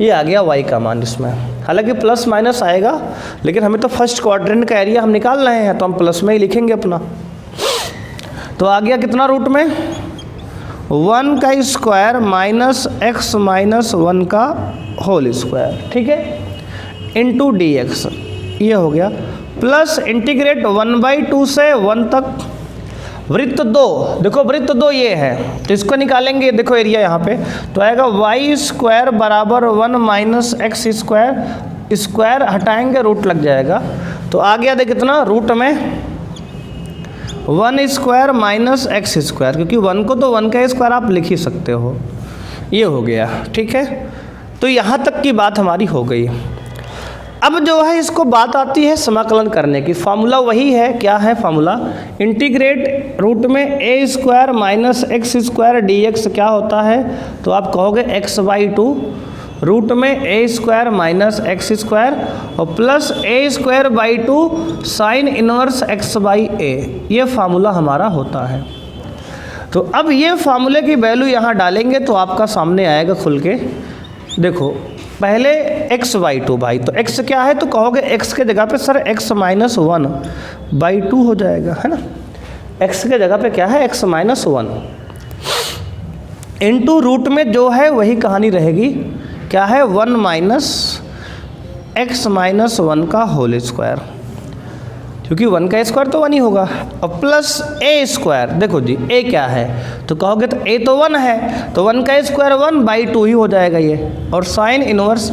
ये आ गया y का मान इसमें, हालांकि प्लस माइनस आएगा, लेकिन हमें तो फर्स्ट क्वाड्रेंट का एरिया हम निकाल रहे हैं, तो हम प्लस में ही लिखेंगे अपना। तो आ गया कितना रूट में 1 का स्क्वायर माइनस x माइनस 1 का होल स्क्वायर, ठीक है, इंटू डी एक्स, ये हो गया, प्लस इंटीग्रेट 1/2 से 1 तक वृत्त 2, देखो वृत्त 2 ये है तो इसको निकालेंगे, देखो एरिया यहाँ पे तो आएगा y स्क्वायर बराबर 1 माइनस एक्स स्क्वायर, स्क्वायर हटाएंगे रूट लग जाएगा, तो आ गया देख कितना रूट में 1 स्क्वायर माइनस एक्स स्क्वायर, क्योंकि 1 को तो 1 का स्क्वायर आप लिख ही सकते हो, ये हो गया, ठीक है। तो यहाँ तक की बात हमारी हो गई। अब जो है इसको बात आती है समाकलन करने की, फार्मूला वही है, क्या है फार्मूला, इंटीग्रेट रूट में a square minus x square D x क्या होता है, तो आप कहोगे x/2 रूट में a square minus x square और plus a square by 2 sine inverse x/a, ये फार्मूला हमारा होता है। तो अब ये फार्मूले की वैल्यू यहाँ डालेंगे तो आपका सामने आएगा खुल के, देखो पहले x/2 भाई, तो x क्या है, तो कहोगे x के जगह पे सर x माइनस 1/2 हो जाएगा, है ना, x के जगह पे क्या है x माइनस 1 इंटू रूट में जो है वही कहानी रहेगी, क्या है 1 माइनस x माइनस 1 का होल स्क्वायर, क्योंकि 1 का स्क्वायर तो 1 ही होगा, और प्लस a स्क्वायर, देखो जी a क्या है, तो कहोगे तो a तो 1 है, तो 1 का स्क्वायर 1/2 ही हो जाएगा ये, और साइन इनवर्स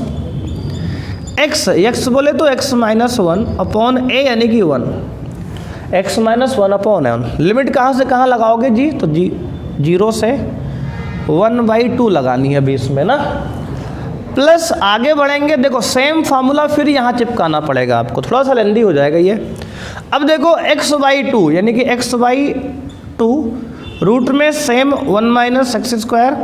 x बोले तो x माइनस 1 अपॉन a यानी कि 1, x माइनस 1 अपॉन 1, लिमिट कहाँ से कहाँ लगाओगे जी, तो जी 0 से 1/2 लगानी है बीच में ना, प्लस आगे बढ़ेंगे, देखो सेम फार्मूला फिर यहाँ चिपकाना पड़ेगा आपको, थोड़ा सा लेंदी हो जाएगा ये। अब देखो x/2 यानी कि x/2 रूट में same 1 minus x square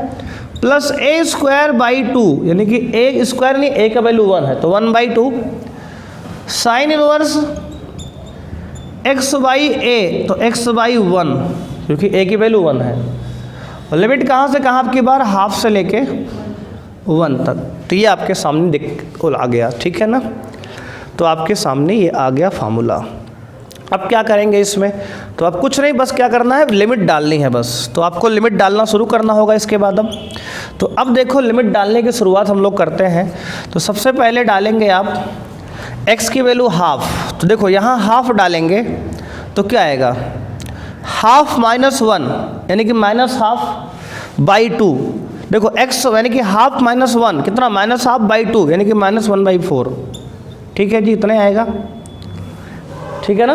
plus a square by 2 यानी कि a स्क्वायर नहीं, a का वैल्यू 1 है तो 1/2 साइन इनवर्स x/a, तो x/1 क्योंकि a की वैल्यू 1 है, और लिमिट कहाँ से कहाँ आपकी बार हाफ से लेके 1 तक, तो ये आपके सामने आ गया, ठीक है ना, तो आपके सामने ये आ गया फार्मूला। अब क्या करेंगे इसमें, तो अब कुछ नहीं, बस क्या करना है, लिमिट डालनी है बस, तो आपको लिमिट डालना शुरू करना होगा इसके बाद। अब तो अब देखो लिमिट डालने की शुरुआत हम लोग करते हैं, तो सबसे पहले डालेंगे आप x की वैल्यू हाफ, तो देखो यहाँ हाफ डालेंगे तो क्या आएगा, हाफ माइनस 1 यानी कि माइनस हाफ बाई 2, देखो x यानी कि हाफ माइनस 1 कितना, माइनस हाफ बाई 2 यानी कि माइनस 1/4, ठीक है जी, इतने आएगा, ठीक है ना।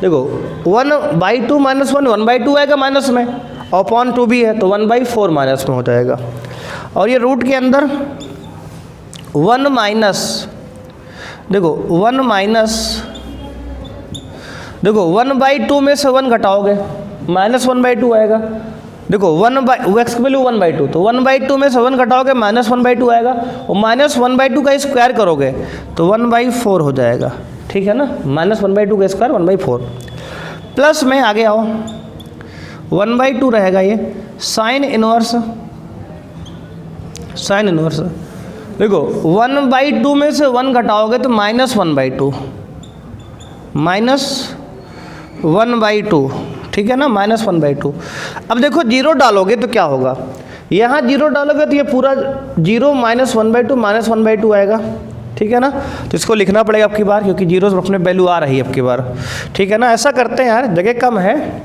देखो 1/2 माइनस 1/2 आएगा माइनस में, और अपॉन 2 भी है तो 1/4 माइनस में हो जाएगा, और ये रूट के अंदर 1 माइनस, देखो 1 माइनस, देखो 1/2 में से 1 घटाओगे माइनस 1/2 आएगा, देखो 1/x की वैल्यू 1/2, तो 1/2 में से 1 घटाओगे माइनस 1/2 आएगा, और माइनस 1/2 का स्क्वायर करोगे तो 1/4 हो जाएगा, ठीक है ना, माइनस 1/2 का स्क्वायर 1/4, प्लस में आगे आओ 1/2 रहेगा ये साइन इनवर्स, देखो 1/2 में से 1 घटाओगे तो माइनस 1/2, ठीक है ना, माइनस 1/2। अब देखो 0 डालोगे तो क्या होगा, यहाँ 0 डालोगे तो ये पूरा 0 माइनस 1/2 माइनस 1/2 आएगा, ठीक है ना, तो इसको लिखना पड़ेगा अब की बार, क्योंकि 0 अपने वैल्यू आ रही है अब की बार, ठीक है ना। ऐसा करते हैं यार, जगह कम है,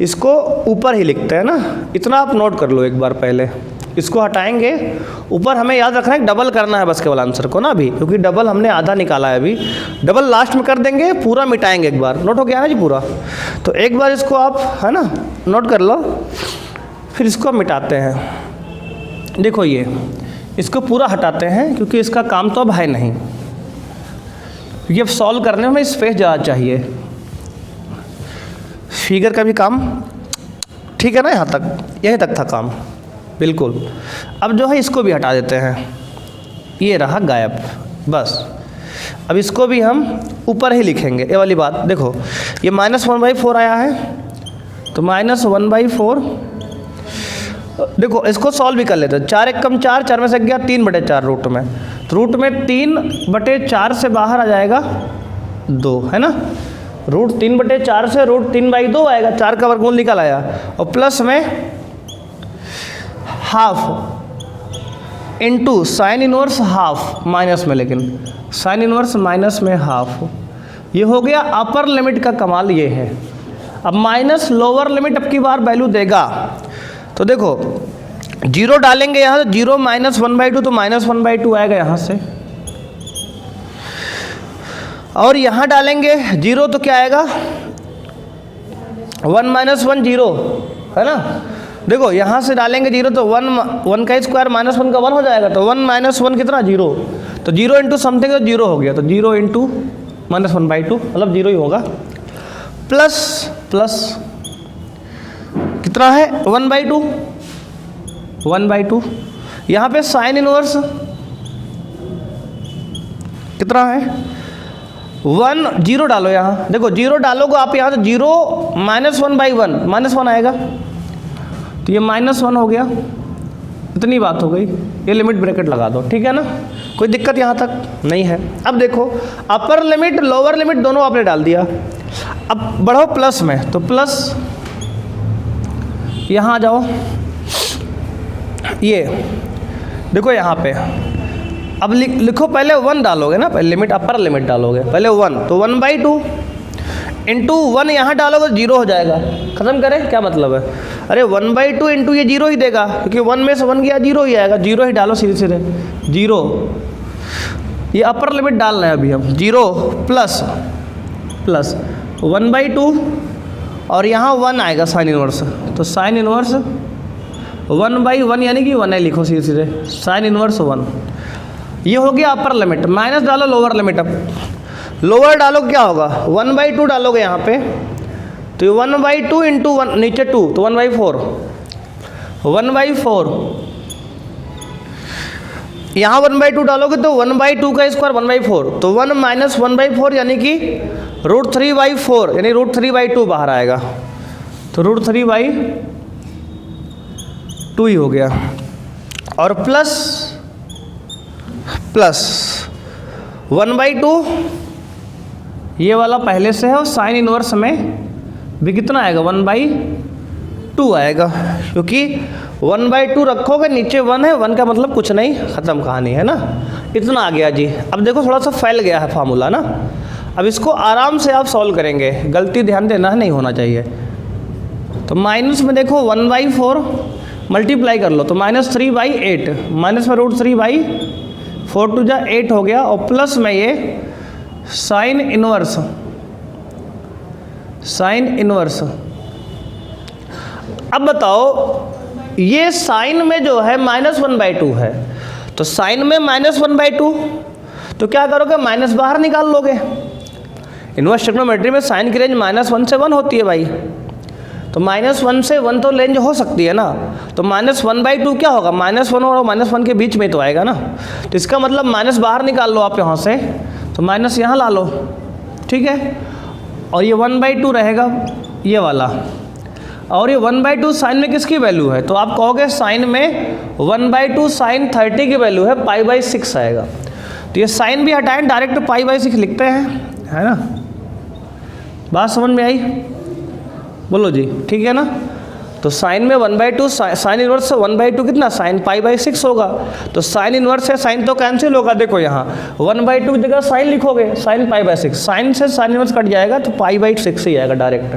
इसको ऊपर ही लिखते हैं ना, इतना आप नोट कर लो एक बार, पहले इसको हटाएंगे, ऊपर हमें याद रखना है डबल करना है बस केवल आंसर को ना अभी, क्योंकि डबल हमने आधा निकाला है अभी, डबल लास्ट में कर देंगे, पूरा मिटाएंगे एक बार, नोट हो गया ना जी पूरा, तो एक बार इसको आप है ना नोट कर लो, फिर इसको मिटाते हैं, देखो ये इसको पूरा हटाते हैं, क्योंकि इसका काम तो अब है नहीं, क्योंकि अब सॉल्व करने में स्पेस ज़्यादा चाहिए, फिगर का भी काम, ठीक है ना, यहाँ तक, यहीं तक था काम बिल्कुल। अब जो है इसको भी हटा देते हैं, ये रहा गायब, बस अब इसको भी हम ऊपर ही लिखेंगे, ये वाली बात, देखो ये माइनस 1/4 आया है, तो माइनस 1/4, देखो इसको सॉल्व भी कर लेते हैं, 4 × 4, 4 में से गया 3/4 रूट में, तो रूट में 3/4 से बाहर आ जाएगा 2, है ना, रूट 3/4 से रूट 3/2 आएगा, 4 का वर्गमूल निकल आया, और प्लस में half into sine inverse half minus में, लेकिन साइन इनवर्स माइनस में हाफ, ये हो गया अपर लिमिट का कमाल ये है। अब माइनस लोअर लिमिट अब की बार वैल्यू देगा, तो देखो जीरो डालेंगे यहाँ, जीरो माइनस 1/2 तो माइनस 1/2 आएगा यहाँ से, और यहाँ डालेंगे जीरो तो क्या आएगा 1 - 1 0 है ना। देखो यहाँ से डालेंगे जीरो तो 1 का स्क्वायर माइनस 1 का 1 हो जाएगा, तो 1 - 1 कितना 0, तो 0 इंटू समथिंग तो 0 हो गया, तो 0 इंटू माइनस 1/2 मतलब 0 ही होगा, प्लस प्लस कितना है 1/2, 1/2 यहाँ पे साइन इनवर्स कितना है 1 0 डालो यहाँ, देखो 0 डालोगे आप यहाँ तो 0 -1/1 -1 आएगा, तो ये -1 हो गया, इतनी बात हो गई, ये लिमिट ब्रैकेट लगा दो, ठीक है ना, कोई दिक्कत यहाँ तक नहीं है। अब देखो अपर लिमिट लोअर लिमिट दोनों आपने डाल दिया, अब बढ़ो प्लस में, तो प्लस यहाँ आ जाओ, ये देखो यहाँ पे अब लिखो, पहले 1 डालोगे ना, पहले लिमिट अपर लिमिट डालोगे, पहले 1 तो 1/2 इंटू 1 यहाँ डालोगे 0 हो जाएगा, खत्म करें, क्या मतलब है, अरे 1/2 इंटू ये 0 ही देगा, क्योंकि 1 में से 1 गया 0 ही आएगा, 0 ही डालो सीधे सीधे 0, ये अपर लिमिट डाल रहे हैं अभी हम, 0 प्लस प्लस 1/2 और यहाँ 1 आएगा साइन इनवर्स, तो साइन इनवर्स 1/1 यानी कि 1 है, लिखो सीधे सीधे साइन इनवर्स 1, ये हो गया अपर लिमिट। माइनस डालो लोअर लिमिट, अब लोअर डालो क्या होगा 1/2 डालोगे यहाँ पे, तो ये 1/2 इंटू 1 नीचे 2 तो 1/4, 1/4 यहाँ 1/2 डालोगे तो 1/2 का स्क्वायर 1/4, तो 1 - 1/4 यानी कि √3/4 यानी √3/2 बाहर आएगा, तो √3/2 ही हो गया, और प्लस प्लस 1/2 ये वाला पहले से है, और साइन इनवर्स में भी कितना आएगा 1/2 आएगा, क्योंकि 1/2 रखोगे नीचे 1 है, 1 का मतलब कुछ नहीं, ख़त्म कहानी है ना, इतना आ गया जी। अब देखो थोड़ा सा फैल गया है फार्मूला ना, अब इसको आराम से आप सॉल्व करेंगे, गलती ध्यान देना नहीं होना चाहिए। तो माइनस में देखो 1/4 मल्टीप्लाई कर लो तो -3/8, माइनस में √3/4 टू जा 8 हो गया, और प्लस में ये साइन इनवर्स अब बताओ ये साइन में जो है -1/2 है, तो साइन में -1/2 तो क्या करोगे माइनस बाहर निकाल लोगे, इनवर्स ट्रिग्नोमेट्री में साइन की रेंज -1 से 1 होती है भाई, तो -1 से 1 तो रेंज हो सकती है ना, तो -1/2 क्या होगा -1 और -1 के बीच में तो आएगा ना, तो इसका मतलब माइनस बाहर निकाल लो आप यहाँ से, तो माइनस यहाँ ला लो, ठीक है, और ये 1/2 रहेगा ये वाला, और ये 1/2 साइन में किसकी वैल्यू है, तो आप कहोगे साइन में 1/2 साइन 30 की वैल्यू है, π/6 आएगा, तो ये साइन भी हटाएं डायरेक्ट π/6 लिखते हैं, है ना, बात समझ में आई, बोलो जी, ठीक है ना। तो साइन में 1/2 साइन इनवर्स से 1/2 कितना साइन π/6 होगा, तो साइन इनवर्स से साइन तो कैंसिल होगा, देखो यहाँ 1/2 की जगह साइन लिखोगे, साइन π/6, साइन से साइन इनवर्स कट जाएगा तो π/6 ही आएगा डायरेक्ट,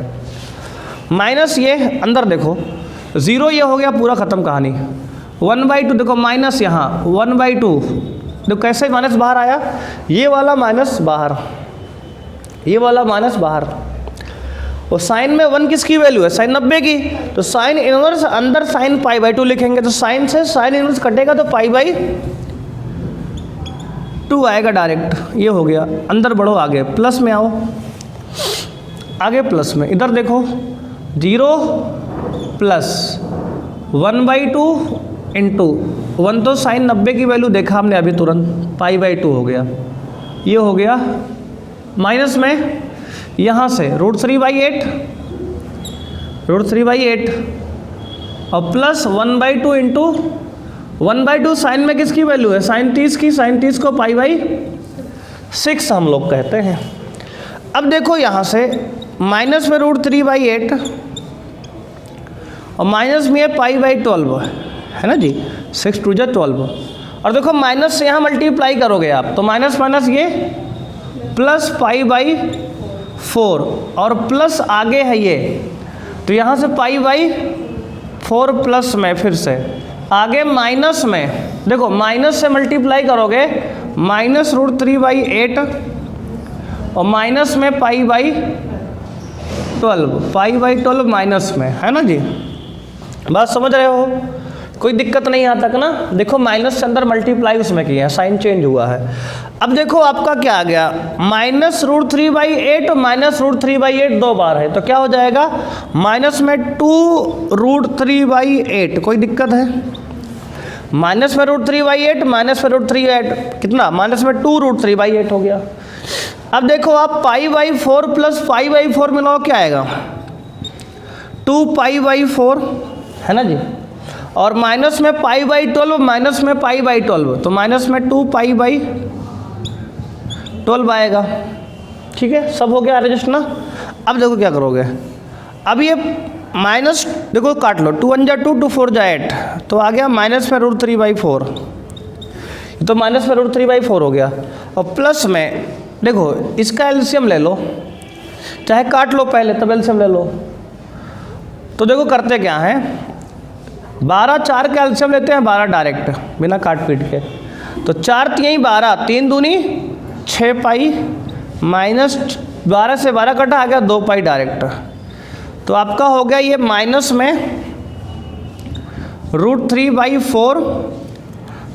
माइनस ये अंदर देखो 0 ये हो गया, पूरा ख़त्म कहानी, 1/2 देखो माइनस यहाँ 1/2 देखो कैसे माइनस बाहर आया, ये वाला माइनस बाहर, ये वाला माइनस बाहर, और साइन में 1 किसकी वैल्यू है साइन 90 की, तो साइन इनवर्स अंदर साइन π/2 लिखेंगे, तो साइन से साइन इनवर्स कटेगा तो π/2 आएगा डायरेक्ट, ये हो गया। अंदर बढ़ो आगे, प्लस में आओ, आगे प्लस में, इधर देखो 0 प्लस 1/2 इंटू 1 तो साइन 90 की वैल्यू देखा हमने अभी तुरंत, π/2 हो गया, ये हो गया, माइनस में यहाँ से √3/8 और प्लस 1/2 इंटू 1/2 साइन में किसकी वैल्यू है साइन 30 की, साइन 30 को π/6 हम लोग कहते हैं। अब देखो यहाँ से माइनस में √3/8 और माइनस में है π/12 है ना जी, 6 2 जा 12। और देखो माइनस से यहाँ मल्टीप्लाई करोगे आप तो माइनस माइनस ये प्लस पाई/4 और प्लस आगे है ये, तो यहाँ से पाई/4 प्लस में फिर से आगे माइनस में, देखो माइनस से मल्टीप्लाई करोगे -√3/8 और माइनस में पाई/12 माइनस में, है ना जी। बात समझ रहे हो, कोई दिक्कत नहीं यहाँ तक ना। देखो माइनस से अंदर मल्टीप्लाई उसमें किया है, साइन चेंज हुआ है। अब देखो आपका क्या आ गया, -√3/8 और -√3/8 दो बार है, तो क्या हो जाएगा माइनस में 2√3/8। कोई दिक्कत है, माइनस में √3/8 माइनस में √3/8 कितना, माइनस में 2√3/8 हो गया। अब देखो आप पाई/4 प्लस पाई/4 मिलाओ क्या आएगा, 2 है ना जी। और माइनस में पाई/12 माइनस में पाई/12 तो माइनस में 2 पाई/12 आएगा। ठीक है, सब हो गया एडजस्ट ना। अब देखो क्या करोगे, अब ये माइनस देखो काट लो, 2 1 जा 2 2 4 जा 8 तो आ गया माइनस में √3/4, तो माइनस में √3/4 हो गया। और प्लस में देखो इसका एलसीएम ले लो, चाहे काट लो पहले तब एलसीएम ले लो। तो देखो करते क्या हैं, 12 4 का एलसीएम लेते हैं, 12 डायरेक्ट बिना काट पीट के, तो 4 3 12 3 दूनी 6 पाई माइनस 12 से 12 कटा आ गया 2 पाई डायरेक्ट। तो आपका हो गया ये माइनस में √3/4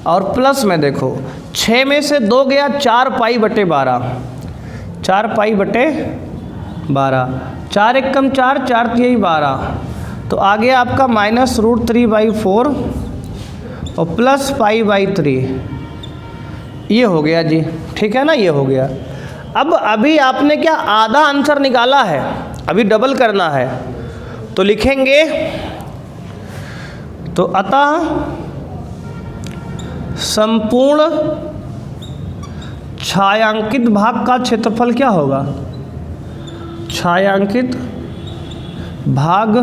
और प्लस में देखो 6 में से 2 गया 4 पाई/12, 4 पाई/12, 4 1 कम 4 4 3 12, तो आ गया आपका माइनस √3/4 और प्लस पाई/3, ये हो गया जी। ठीक है ना, ये हो गया। अब अभी आपने क्या आधा आंसर निकाला है, अभी डबल करना है, तो लिखेंगे तो अतः संपूर्ण छायांकित भाग का क्षेत्रफल क्या होगा, छायांकित भाग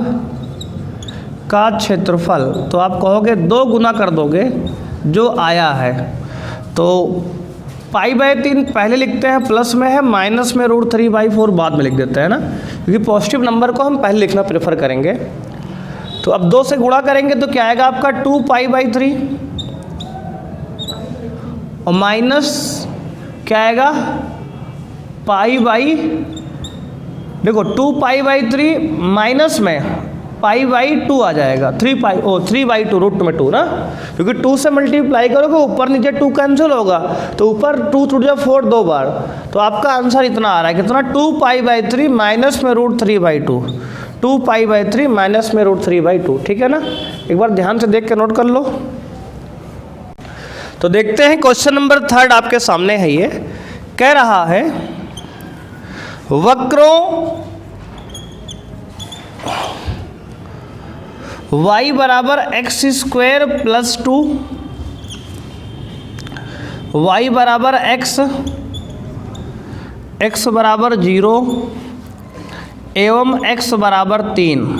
का क्षेत्रफल, तो आप कहोगे 2 गुना कर दोगे जो आया है, तो पाई/3 पहले लिखते हैं, प्लस में है, माइनस में √3/4 बाद में लिख देते हैं ना, क्योंकि पॉजिटिव नंबर को हम पहले लिखना प्रेफर करेंगे। तो अब 2 से गुणा करेंगे तो क्या आएगा आपका 2 पाई/3 और माइनस क्या आएगा देखो 2 पाई/3 माइनस में पाई/2 आ जाएगा, 3/2 रूट में 2 ना, क्योंकि 2 से मल्टीप्लाई करोगे ऊपर नीचे 2 कैंसिल होगा, तो ऊपर 2 टूट जा 4 2 बार, तो आपका आंसर इतना आ रहा है कितना, 2 पाई/3 माइनस में √3/2, 2 पाई/3 माइनस में √3/2। ठीक है ना, एक बार ध्यान से देख के नोट कर लो। तो देखते हैं क्वेश्चन नंबर 3 आपके सामने है, ये कह रहा है वक्रों y बराबर x² प्लस 2, y बराबर x बराबर 0 एवं x बराबर 3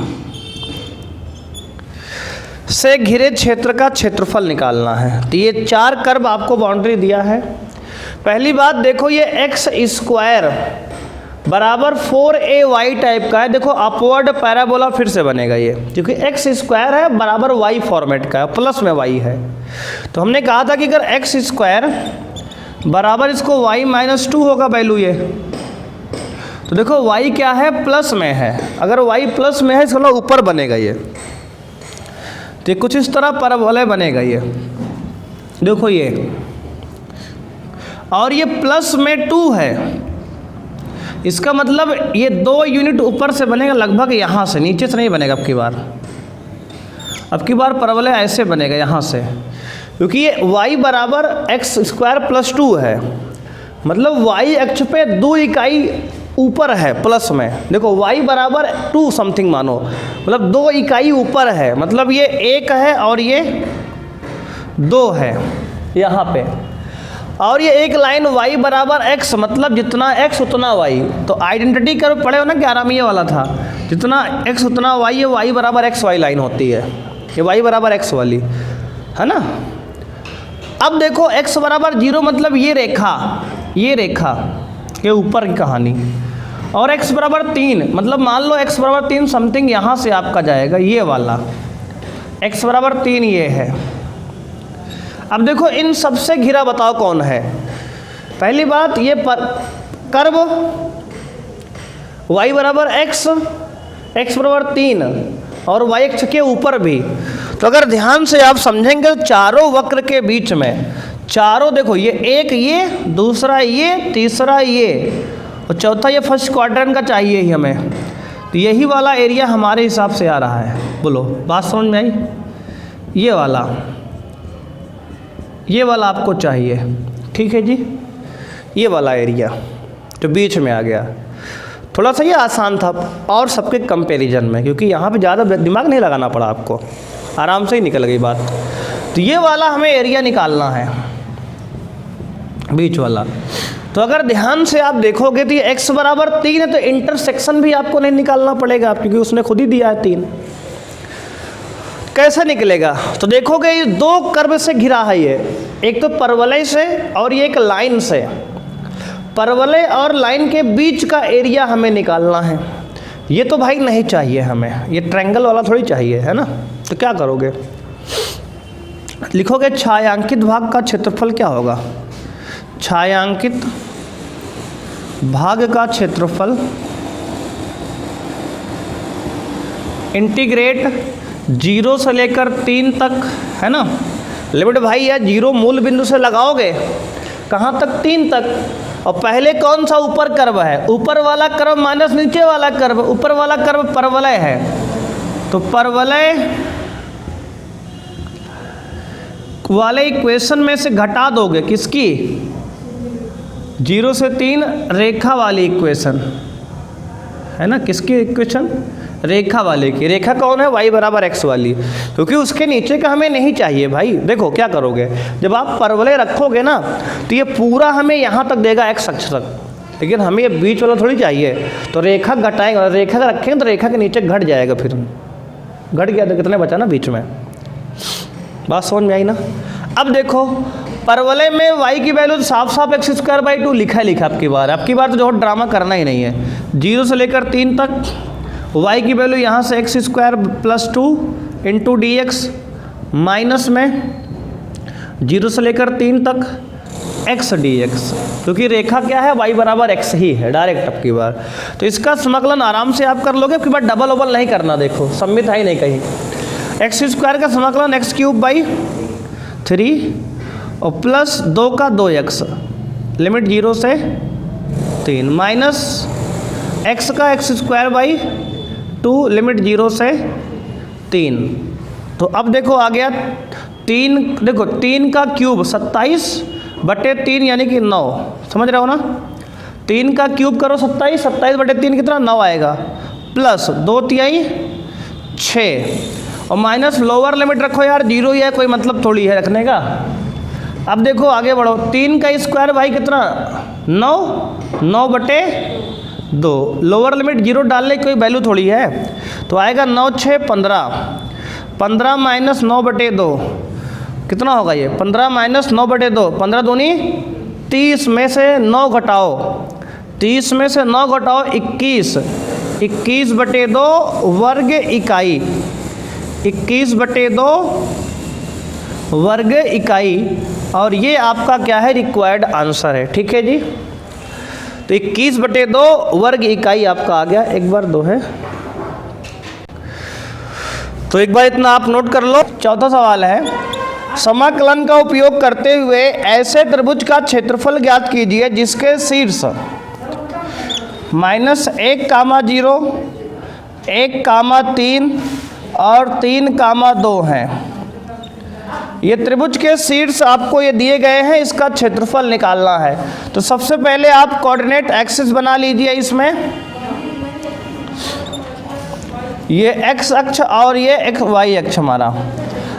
से घिरे क्षेत्र का क्षेत्रफल निकालना है। तो ये 4 कर्व आपको बाउंड्री दिया है। पहली बात देखो, ये x² बराबर 4ay टाइप का है। देखो अपवर्ड पैराबोला फिर से बनेगा ये, क्योंकि x² है बराबर y फॉर्मेट का है, प्लस में y है। तो हमने कहा था कि अगर x² बराबर इसको y-2 होगा वैल्यू ये, तो देखो y क्या है, प्लस में है। अगर y प्लस में है इसका ऊपर बनेगा ये, तो कुछ इस तरह पैराबोला बनेगा ये, देखो ये, और ये प्लस में 2 है, इसका मतलब ये 2 यूनिट ऊपर से बनेगा, लगभग यहाँ से, नीचे से नहीं बनेगा। अब की बार पैराबोला ऐसे बनेगा यहाँ से, क्योंकि ये y बराबर x² प्लस 2 है, मतलब y अक्ष पे 2 इकाई ऊपर है प्लस में। देखो y बराबर 2 समथिंग मानो, मतलब 2 इकाई ऊपर है, मतलब ये 1 है और ये 2 है यहाँ पे, और ये एक लाइन y बराबर x, मतलब जितना x उतना y। तो आइडेंटिटी कर्व पढ़े हो ना, 11वीं वाला था, जितना x उतना y है, y बराबर x y लाइन होती है, ये y बराबर x वाली। है ना। अब देखो x बराबर 0 मतलब ये रेखा के ऊपर की कहानी, और x बराबर 3 मतलब मान लो x बराबर 3 समथिंग यहाँ से आपका जाएगा, ये वाला x बराबर 3 ये है। अब देखो इन सबसे घिरा बताओ कौन है। पहली बात ये कर्व y बराबर x बराबर 3 और y अक्ष के ऊपर भी। तो अगर ध्यान से आप समझेंगे तो चारों वक्र के बीच में, चारों देखो ये एक, ये दूसरा, ये तीसरा, ये और चौथा, ये फर्स्ट क्वाड्रेंट का चाहिए ही हमें। तो यही वाला एरिया हमारे हिसाब से आ रहा है। बोलो बात समझ में आई? ये वाला आपको चाहिए, ठीक है जी। ये वाला एरिया जो बीच में आ गया, थोड़ा सा ये आसान था और सबके कंपैरिजन में, क्योंकि यहाँ पे ज़्यादा दिमाग नहीं लगाना पड़ा आपको, आराम से ही निकल गई बात। तो ये वाला हमें एरिया निकालना है, बीच वाला। तो अगर ध्यान से आप देखोगे तो ये x बराबर 3 है, तो इंटरसेक्शन भी आपको नहीं निकालना पड़ेगा क्योंकि उसने खुद ही दिया है 3। कैसे निकलेगा? तो देखोगे ये दो कर्व से घिरा है, ये एक तो परवलय से और ये एक लाइन से। परवलय और लाइन के बीच का एरिया हमें निकालना है। ये तो भाई नहीं चाहिए हमें, ये ट्रायंगल वाला थोड़ी चाहिए, है ना। तो क्या करोगे? लिखोगे छायांकित भाग का क्षेत्रफल क्या होगा? छायांकित भाग का क्षेत्रफल इंटीग्रेट 0 से लेकर 3 तक, है ना। लिमिट भाई है 0 मूल बिंदु से लगाओगे कहाँ तक? 3 तक। और पहले कौन सा ऊपर कर्व है? ऊपर वाला कर्व माइनस नीचे वाला कर्व। ऊपर वाला कर्व परवलय है, तो परवलय वाले इक्वेशन में से घटा दोगे किसकी? 0 से 3 रेखा वाली इक्वेशन, है ना। किसकी इक्वेशन? रेखा वाले की। रेखा कौन है? y बराबर x वाली, क्योंकि उसके नीचे का हमें नहीं चाहिए भाई। देखो क्या करोगे, जब आप परवलय रखोगे ना तो ये पूरा हमें यहाँ तक देगा x अक्ष तक, लेकिन हमें ये बीच वाला थोड़ी चाहिए। तो रेखा घटाएंगे, और रेखा रखेंगे तो रेखा के नीचे घट जाएगा, फिर घट गया तो कितने बचा ना बीच में। बात समझ में आई ना। अब देखो परवलय में y की वैल्यू साफ साफ x²/2 लिखा है आपकी बार तो जो ड्रामा करना ही नहीं है। 0 से लेकर 3 तक y की वैल्यू यहाँ से x² + 2 इंटू dx, माइनस में 0 से लेकर 3 तक x dx, क्योंकि रेखा क्या है? y बराबर x ही है डायरेक्ट आपकी बार। तो इसका समाकलन आराम से आप कर लोगे, आपकी बार डबल ओबल नहीं करना। देखो सम्मित है ही नहीं कहीं। x² का समाकलन x³/3 और प्लस 2 का 2x, लिमिट 0 से 3, माइनस x का x²/2 लिमिट 0 से 3। तो अब देखो आ गया 3, देखो 3 का क्यूब 27/3 यानी कि 9, समझ रहे हो ना। 3 का क्यूब करो 27, 27/3 कितना? 9 आएगा, प्लस 2/3 6 और माइनस लोअर लिमिट रखो यार, 0 ही है, कोई मतलब थोड़ी है रखने का। अब देखो आगे बढ़ो, 3 का स्क्वायर भाई कितना? 9/2, लोअर लिमिट 0 डालने की कोई वैल्यू थोड़ी है, तो आएगा 9 6 15, 15 माइनस 9/2 कितना होगा? ये 15 माइनस 9/2, 15 दूनी 30 में से 9 घटाओ, 30 में से 9 घटाओ 21, 21/2 वर्ग इकाई, 21/2 वर्ग इकाई। और ये आपका क्या है? रिक्वायर्ड आंसर है, ठीक है जी। तो 21/2 वर्ग इकाई आपका आ गया। एक बार 2 है, तो एक बार इतना आप नोट कर लो। चौथा सवाल है, समाकलन का उपयोग करते हुए ऐसे त्रिभुज का क्षेत्रफल ज्ञात कीजिए जिसके शीर्ष -1, 0, 1, 3 और 3, 2 हैं। ये त्रिभुज के शीर्ष आपको ये दिए गए हैं, इसका क्षेत्रफल निकालना है। तो सबसे पहले आप कोऑर्डिनेट एक्सिस बना लीजिए। इसमें ये x अक्ष और ये y अक्ष हमारा।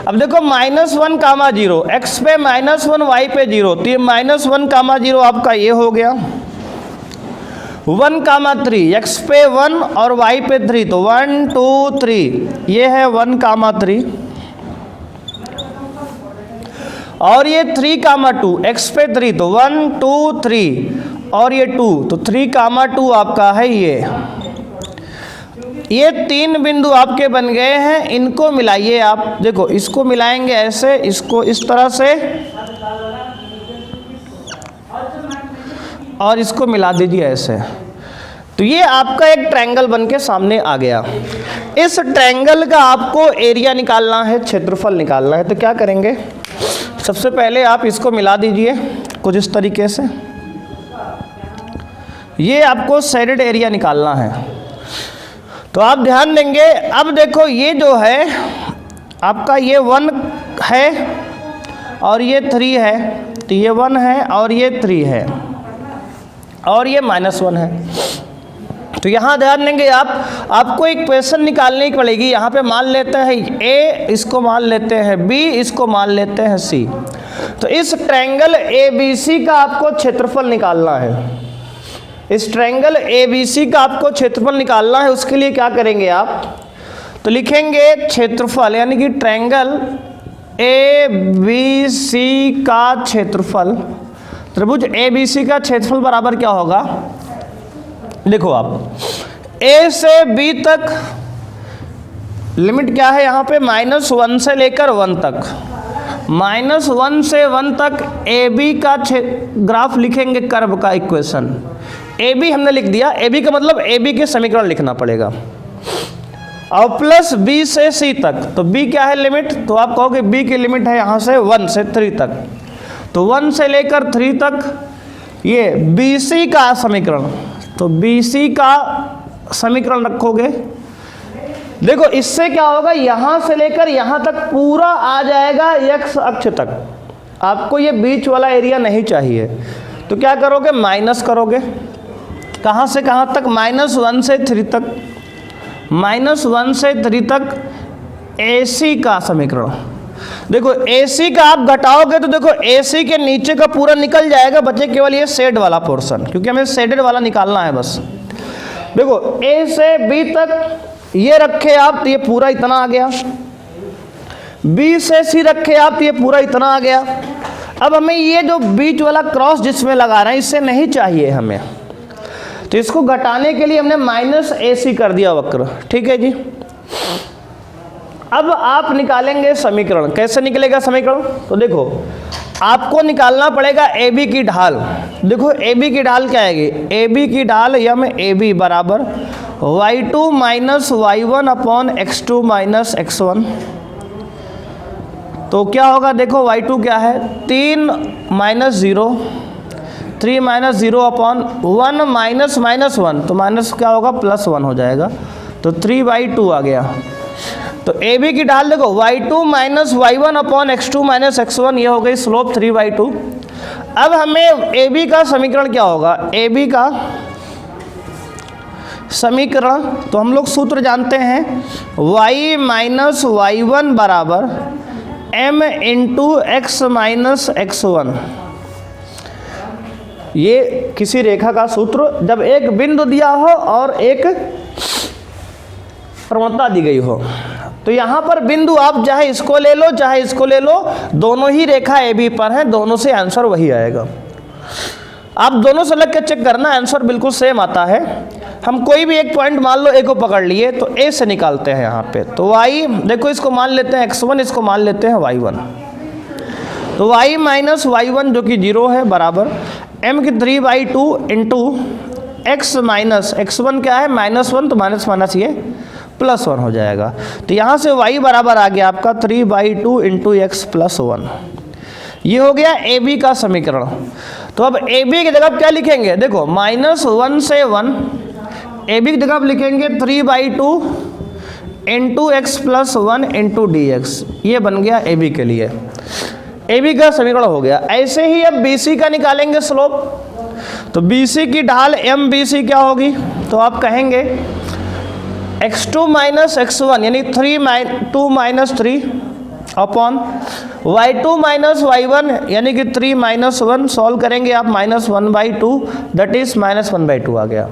अब देखो -1, 0, x पे -1, y पे 0, तो ये -1, 0 आपका ये हो गया। 1, 3, x पे 1 और y पे 3, तो 1 2 3 ये है 1, 3। और ये 3, 2, x पे 3 तो 1 2 3 और ये 2 तो 3, 2 आपका है ये 3 बिंदु आपके बन गए हैं। इनको मिलाइए आप, देखो इसको मिलाएंगे ऐसे, इसको इस तरह से और इसको मिला दीजिए ऐसे, तो ये आपका एक ट्रायंगल बन के सामने आ गया। इस ट्रायंगल का आपको एरिया निकालना है, क्षेत्रफल निकालना है। तो क्या करेंगे, सबसे पहले आप इसको मिला दीजिए कुछ इस तरीके से, ये आपको शेडेड एरिया निकालना है। तो आप ध्यान देंगे, अब देखो ये जो है आपका ये 1 है और ये 3 है, तो ये 1 है और ये 3 है और ये -1 है। तो यहाँ ध्यान देंगे आपको इक्वेशन निकालनी पड़ेगी। यहाँ पे मान लेते हैं A, इसको मान लेते हैं B, इसको मान लेते हैं C। तो इस ट्रायंगल ABC का आपको क्षेत्रफल निकालना है। इस ट्रायंगल ABC का आपको क्षेत्रफल निकालना है। उसके लिए क्या करेंगे आप, तो लिखेंगे क्षेत्रफल, यानी कि ट्रायंगल ABC का क्षेत्रफल, त्रिभुज ABC का क्षेत्रफल बराबर क्या होगा, देखो आप A से B तक लिमिट क्या है यहाँ पे, -1 से लेकर 1 तक, -1 से 1 तक AB का ग्राफ लिखेंगे, कर्व का इक्वेशन। AB हमने लिख दिया, AB का मतलब AB के समीकरण लिखना पड़ेगा, और प्लस B से C तक, तो B क्या है लिमिट, तो आप कहोगे B की लिमिट है यहाँ से 1 से 3 तक, तो 1 से लेकर 3 तक ये BC का समीकरण, तो BC का समीकरण रखोगे। देखो इससे क्या होगा, यहाँ से लेकर यहाँ तक पूरा आ जाएगा x अक्ष तक। आपको ये बीच वाला एरिया नहीं चाहिए, तो क्या करोगे, माइनस करोगे। कहाँ से कहाँ तक, -1 से 3 तक, -1 से 3 तक AC का समीकरण। देखो AC का आप घटाओगे तो देखो AC के नीचे का पूरा निकल जाएगा, बचे केवल ये शेड वाला पोर्शन, क्योंकि हमें शेडेड वाला निकालना है बस। देखो A से B तक ये रखे आप तो ये पूरा इतना आ गया, B से C रखे आप तो ये पूरा इतना आ गया। अब हमें ये जो बीच वाला क्रॉस जिसमें लगा रहे हैं इससे नहीं चाहिए हमें, तो इसको घटाने के लिए हमने -AC कर दिया वक्र, ठीक है जी। अब आप निकालेंगे समीकरण, कैसे निकलेगा समीकरण, तो देखो आपको निकालना पड़ेगा AB की ढाल। देखो AB की ढाल क्या आएगी, AB की ढाल MAB बराबर y2 - y1 upon x2 - x1। तो क्या होगा, देखो y2 क्या है, 3 - 0, 3 - 0 अपॉन 1 -1, तो माइनस क्या होगा, +1 हो जाएगा, तो 3/2 आ गया। तो AB की ढाल देखो y2 - y1 upon x2 - x1, ये हो गई स्लोप 3/2। अब हमें AB का समीकरण क्या होगा, AB का समीकरण, तो हम लोग सूत्र जानते हैं, y - y1 बराबर m × x - x1। ये किसी रेखा का सूत्र, जब एक बिंदु दिया हो और एक प्रवणता दी गई हो। तो यहाँ पर बिंदु आप चाहे इसको ले लो चाहे इसको ले लो, दोनों ही रेखा AB पर हैं, दोनों से आंसर वही आएगा। आप दोनों से लग के चेक करना, आंसर बिल्कुल सेम आता है। हम कोई भी एक पॉइंट मान लो A को पकड़ लिए तो A से निकालते हैं यहाँ पे, तो y देखो इसको मान लेते हैं x1, इसको मान लेते हैं y1, तो y - y1 जो कि 0 है बराबर m की 3/2 इंटू x - x1 क्या है, -1, तो माइनस ये +1 हो जाएगा। तो यहाँ से y बराबर आ गया आपका 3/2 इंटू x +1। ये हो गया AB का समीकरण। तो अब AB की जगह क्या लिखेंगे, देखो -1 से 1, AB की जगह आप लिखेंगे 3/2 इंटू x +1 इंटू dx। ये बन गया AB के लिए, AB का समीकरण हो गया। ऐसे ही अब BC का निकालेंगे स्लोप, तो BC की ढाल MBC क्या होगी, तो आप कहेंगे x2 - x1 यानी 2 - 3 अपॉन y2 - y1 यानी कि 3 - 1, सॉल्व करेंगे आप -1/2, दैट इज -1/2 आ गया।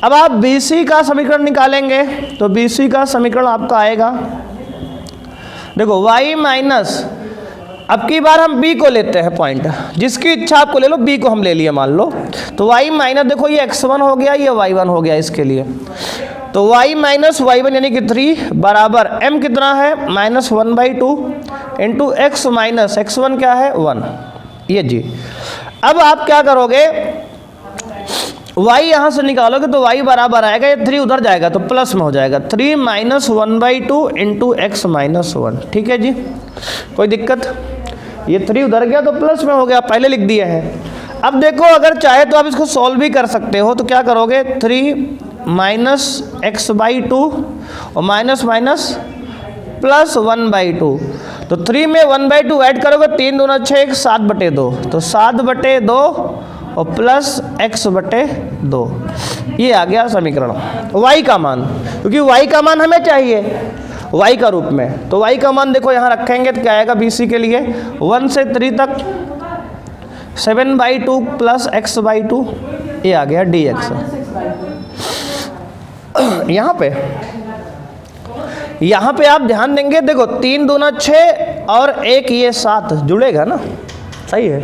अब आप BC का समीकरण निकालेंगे, तो BC का समीकरण आपका आएगा, देखो y माइनस, अब की बार हम b को लेते हैं पॉइंट, जिसकी इच्छा आपको ले लो, b को हम ले लिए मान लो, तो y माइनस देखो ये x1 हो गया, ये y1 हो गया इसके लिए, तो y माइनस y1 यानी कि 3 बराबर m कितना है -1/2 इंटू एक्स माइनस x1 क्या है 1, ये जी। अब आप क्या करोगे, y यहाँ से निकालोगे तो y बराबर आएगा, ये 3 उधर जाएगा तो प्लस में हो जाएगा, 3 माइनस 1/2 इंटू एक्स माइनस 1, ठीक है जी, कोई दिक्कत, ये 3 उधर गया तो प्लस में हो गया, पहले लिख दिया है। अब देखो अगर चाहे तो आप इसको सॉल्व भी कर सकते हो, तो क्या करोगे 3 माइनस x/2 और माइनस माइनस प्लस 1/2, तो 3 में 1/2 ऐड करोगे, 3 दूना 6 7/2, तो 7/2 और प्लस x/2, ये आ गया समीकरण y का मान, क्योंकि y का मान हमें चाहिए y का रूप में, तो y का मान देखो यहाँ रखेंगे तो क्या आएगा BC के लिए 1 से 3 तक 7/2 प्लस x/2, ये आ गया dx। यहाँ पे आप ध्यान देंगे, देखो 3 दूना 6 और 1 ये 7 जुड़ेगा ना, सही है,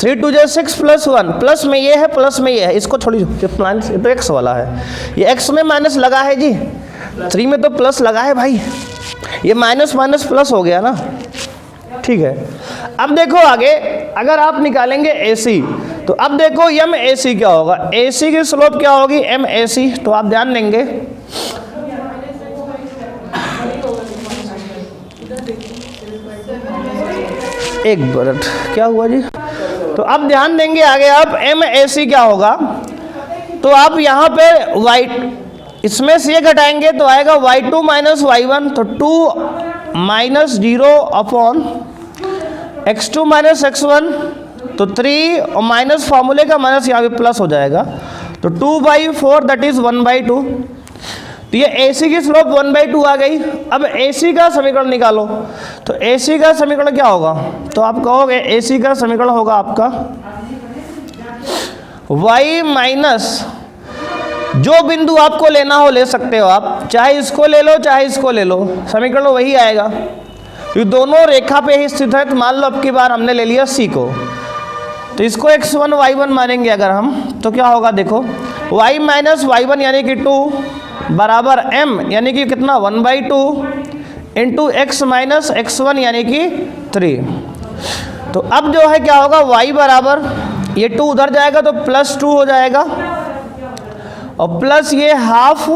3 2 6 प्लस 1, प्लस में ये है प्लस में ये है, इसको छोड़िए, ये तो x वाला है, ये x में माइनस लगा है जी, 3 में तो प्लस लगा है भाई, ये माइनस माइनस प्लस हो गया ना, ठीक है। अब देखो आगे अगर आप निकालेंगे AC, तो अब देखो MAC क्या होगा, AC की स्लोप क्या होगी MAC, तो आप ध्यान देंगे एक मिनट क्या हुआ जी, तो अब ध्यान देंगे आगे आप MAC क्या होगा, तो आप यहाँ पे इसमें से ये घटाएंगे तो आएगा y2 माइनस y1, तो 2 minus 0 upon x2 minus x1, तो 3 और माइनस फार्मूले का माइनस यहाँ पे प्लस हो जाएगा, तो 2/4 दैट इज 1/2, तो ये AC की स्लोप 1/2 आ गई। अब AC का समीकरण निकालो, तो AC का समीकरण क्या होगा, तो आप कहोगे AC का समीकरण होगा आपका y माइनस, जो बिंदु आपको लेना हो ले सकते हो आप, चाहे इसको ले लो चाहे इसको ले लो, समीकरण वही आएगा, क्योंकि दोनों रेखा पे ही स्थित है। तो मान लो अब की बार हमने ले लिया C को, तो इसको x1 y1 मानेंगे अगर हम, तो क्या होगा देखो y माइनस y1 यानी कि 2 बराबर m यानी कि कितना 1/2 इंटू x माइनस x1 यानी कि 3। तो अब जो है क्या होगा y बराबर, ये 2 उधर जाएगा तो प्लस 2 हो जाएगा, और प्लस ये हाफ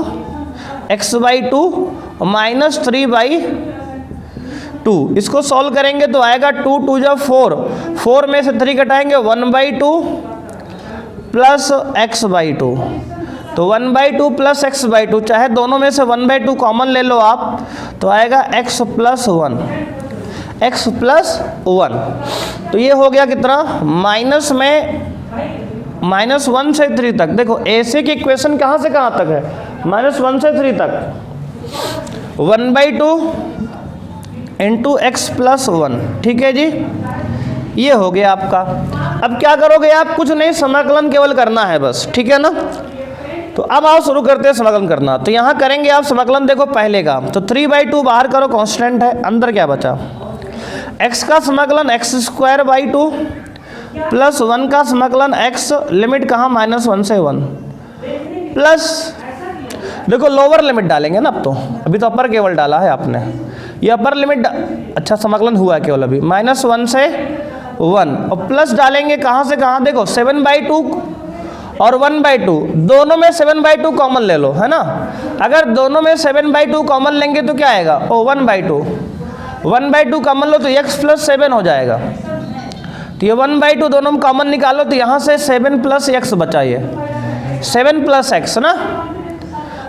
x/2 और माइनस 3/2, इसको सॉल्व करेंगे तो आएगा 2 2 जा 4, 4 में से 3 घटाएंगे 1/2 प्लस x/2, तो 1/2 प्लस x/2, चाहे दोनों में से 1/2 कॉमन ले लो आप, तो आएगा x प्लस 1, x प्लस 1, तो ये हो गया कितना माइनस में -1 से 3 तक। देखो AC की इक्वेशन कहाँ से कहाँ तक है, -1 से 3 तक, 1/2 इंटू एक्स प्लस 1, ठीक है जी, ये हो गया आपका। अब क्या करोगे आप, कुछ नहीं, समाकलन केवल करना है बस, ठीक है ना। तो अब आओ शुरू करते हैं समाकलन करना। तो यहाँ करेंगे आप समाकलन, देखो पहले का तो 3/2 बाहर करो, कांस्टेंट है, अंदर क्या बचा, x का समाकलन x²/2 प्लस 1 का समाकलन x, लिमिट कहाँ -1 से 1, प्लस देखो लोअर लिमिट डालेंगे ना, अब तो अभी तो अपर केवल डाला है आपने, ये अपर लिमिट, अच्छा समाकलन हुआ है केवल अभी, -1 से 1, और प्लस डालेंगे कहाँ से कहाँ, देखो 7/2 और 1/2, दोनों में 7/2 कॉमन ले लो, है ना। अगर दोनों में 7/2 कॉमन लेंगे तो क्या आएगा, 1/2 कॉमन लो तो x प्लस 7 हो जाएगा, तो ये 1/2 दोनों में कॉमन निकालो, तो यहाँ से 7 प्लस x बचा, ये 7 प्लस x ना।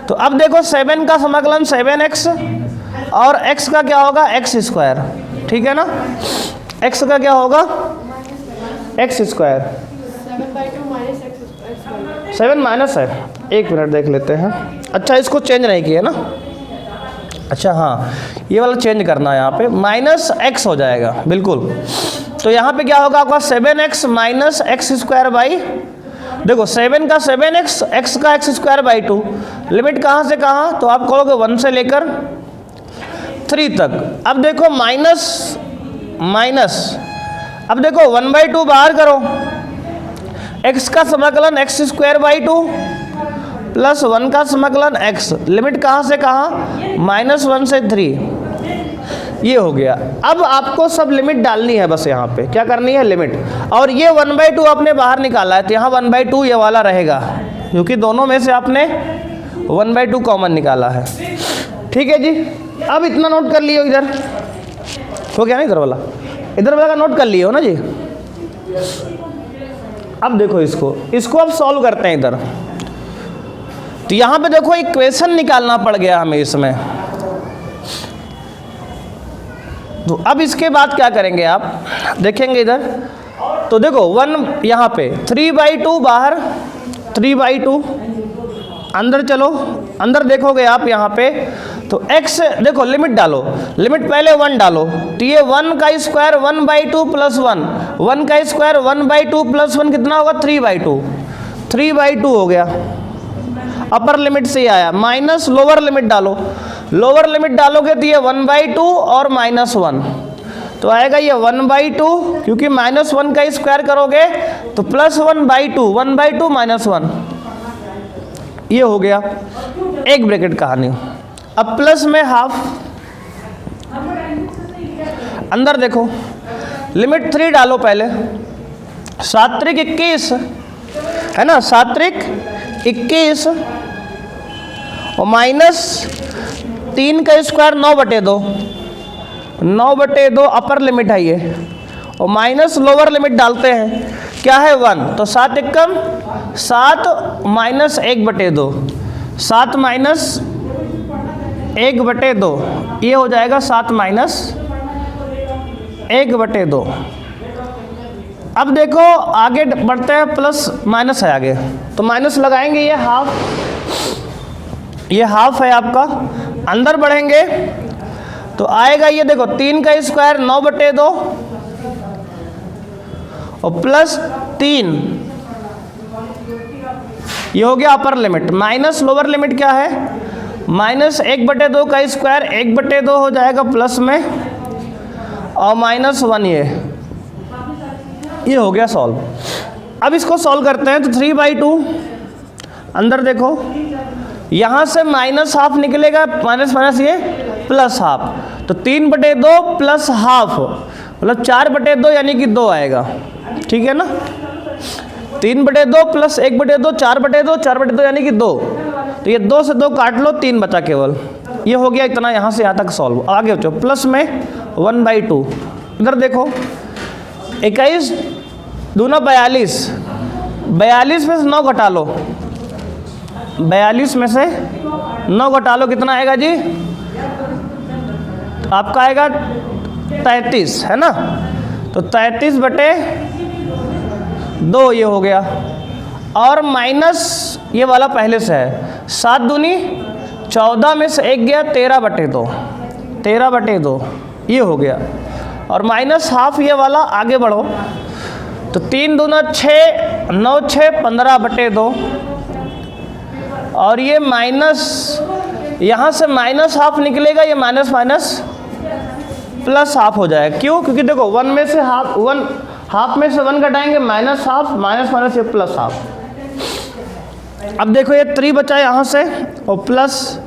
तो अब देखो 7 का समाकलन 7x और x का क्या होगा x², ठीक है ना, x का क्या होगा x², 7 माइनस है, एक मिनट देख लेते हैं, अच्छा इसको चेंज नहीं किया ना, अच्छा हाँ ये वाला चेंज करना है, यहाँ पे -x हो जाएगा बिल्कुल। तो यहाँ पे क्या होगा आपका 7x माइनस x², देखो 7 का 7x, x का x²/2, लिमिट कहाँ से कहाँ, तो आप कहोगे 1 से लेकर 3 तक। अब देखो माइनस, अब देखो 1/2 बाहर करो, x का समाकलन x² 2 प्लस 1 का समाकलन x, लिमिट कहाँ से कहाँ, -1 से 3, ये हो गया। अब आपको सब लिमिट डालनी है, बस यहाँ पे क्या करनी है, लिमिट, और ये 1/2 आपने बाहर निकाला है तो यहाँ 1/2 ये वाला रहेगा, क्योंकि दोनों में से आपने 1/2 कॉमन निकाला है। ठीक है जी, अब इतना नोट कर लियो, इधर हो गया ना, इधर वाला का नोट कर लिए हो ना जी। अब देखो इसको अब सॉल्व करते हैं इधर, तो यहाँ पे देखो इक्वेशन निकालना पड़ गया हमें इसमें। तो अब इसके बाद क्या करेंगे आप देखेंगे इधर, तो देखो 1 यहाँ पे 3/2 बाहर, 3/2 अंदर, चलो अंदर देखोगे आप यहाँ पे तो x देखो लिमिट डालो, लिमिट पहले 1 डालो, तो ये 1 का स्क्वायर 1/2 प्लस 1, 1 का स्क्वायर 1/2 प्लस 1 कितना होगा, 3/2, 3/2 हो गया। अपर लिमिट से आया, माइनस लोअर लिमिट डालो, लोअर लिमिट डालोगे तो ये 1/2 और -1, तो आएगा ये 1/2, क्योंकि -1 का स्क्वायर करोगे तो प्लस 1/2, 1/2 -1, ये हो गया एक ब्रैकेट कहानी। अब प्लस में हाफ, अंदर देखो लिमिट 3 डालो पहले, 7 त्रिक 21 है ना, 7 त्रिक 21 और माइनस 3 का स्क्वायर 9/2, 9/2 अपर लिमिट है ये, और माइनस लोअर लिमिट डालते हैं, क्या है 1, तो 7 एकम 7 माइनस 1/2, 7 माइनस 1/2, ये हो जाएगा 7 माइनस 1/2। अब देखो आगे बढ़ते हैं, प्लस माइनस है आगे, तो माइनस लगाएंगे, ये हाफ, ये हाफ है आपका, अंदर बढ़ेंगे तो आएगा ये देखो 3 का स्क्वायर 9/2 और प्लस 3, ये हो गया upper limit, minus lower limit क्या है, माइनस 1/2 का स्क्वायर 1/2 हो जाएगा प्लस में, और -1 ये हो गया सॉल्व। अब इसको सॉल्व करते हैं, तो 3/2 अंदर देखो, यहाँ से माइनस हाफ निकलेगा, माइनस माइनस ये प्लस हाफ, तो 3/2 प्लस हाफ मतलब 4/2 यानी कि 2 आएगा, ठीक है ना, 3/2 प्लस 1/2 4/2, 4/2 यानी कि 2, तो ये 2 से 2 काट लो, 3 बचा केवल, ये हो गया इतना, यहाँ से यहाँ तक सॉल्व। आगे बचो प्लस में 1/2, इधर देखो 21 दूना 42, 42 में से 9 घटा लो, 42 में से 9 घटा लो, कितना आएगा जी, तो आपका आएगा 33 है ना, तो 33/2 ये हो गया, और माइनस ये वाला पहले से है, 7 दूनी 14 में से 1 गया 13/2, 13/2 ये हो गया, और माइनस हाफ ये वाला, आगे बढ़ो तो 3 दूना 6, 9 6 15/2, और ये माइनस, यहाँ से माइनस हाफ निकलेगा, ये माइनस माइनस प्लस हाफ हो जाएगा, क्यों, क्योंकि देखो 1 में से हाफ, 1 हाफ में से 1 घटाएंगे, माइनस हाफ, माइनस माइनस ये प्लस हाफ। अब देखो ये 3 बचा यहाँ से, और प्लस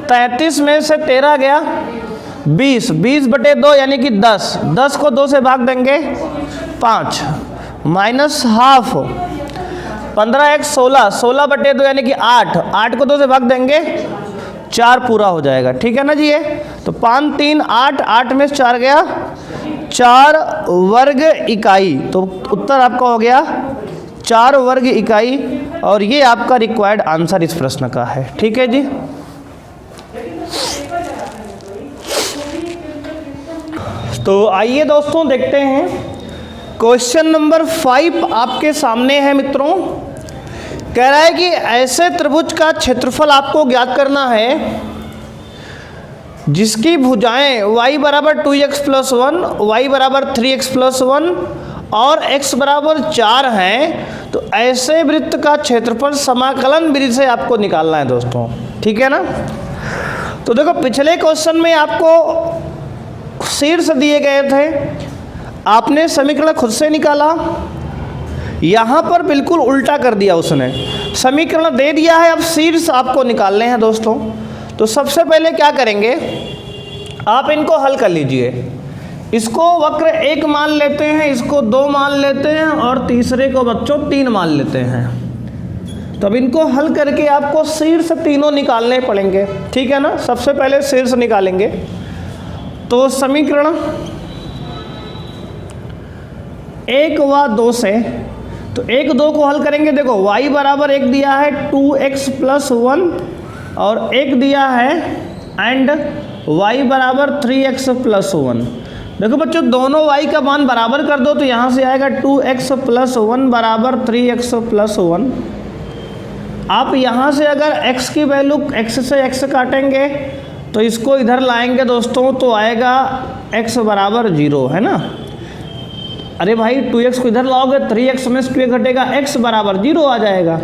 33 में से 13 गया 20, 20/2 यानी कि 10, 10 को 2 से भाग देंगे 5, माइनस हाफ, 15 1 16, 16/2 यानी कि 8, 8 को 2 से भाग देंगे 4 पूरा हो जाएगा, ठीक है ना जी, ये तो 5 3 8, 8 में से 4 गया 4 वर्ग इकाई, तो उत्तर आपका हो गया 4 वर्ग इकाई, और ये आपका रिक्वायर्ड आंसर इस प्रश्न का है, ठीक है जी। तो आइए दोस्तों देखते हैं, क्वेश्चन नंबर 5 आपके सामने है मित्रों। कह रहा है कि ऐसे त्रिभुज का क्षेत्रफल आपको ज्ञात करना है जिसकी भुजाएं y बराबर 2x + 1, y बराबर 3x + 1 और x बराबर 4 हैं। तो ऐसे वृत्त का क्षेत्रफल समाकलन विधि से आपको निकालना है दोस्तों, ठीक है ना। तो देखो पिछले क्वेश्चन में आपको शीर्ष दिए गए थे, आपने समीकरण खुद से निकाला, यहाँ पर बिल्कुल उल्टा कर दिया उसने। समीकरण दे दिया है, अब शीर्ष आपको निकालने हैं दोस्तों। तो सबसे पहले क्या करेंगे, आप इनको हल कर लीजिए। इसको वक्र 1 मान लेते हैं, इसको 2 मान लेते हैं और तीसरे को बच्चों 3 मान लेते हैं। तो अब इनको हल करके आपको शीर्ष तीनों निकालने पड़ेंगे, ठीक है ना। सबसे पहले शीर्ष निकालेंगे। तो समीकरण 1 व 2 से, तो 1 2 को हल करेंगे। देखो y बराबर 1 दिया है 2x + 1 और 1 दिया है एंड y बराबर 3x + 1। देखो बच्चों दोनों y का मान बराबर कर दो तो यहाँ से आएगा 2x + 1 बराबर 3x + 1। आप यहाँ से अगर x की वैल्यू x से x काटेंगे तो इसको इधर लाएंगे दोस्तों, तो आएगा x बराबर 0, है ना। अरे भाई 2x को इधर लाओगे 3x में स्क्वायर घटेगा, x बराबर 0 आ जाएगा।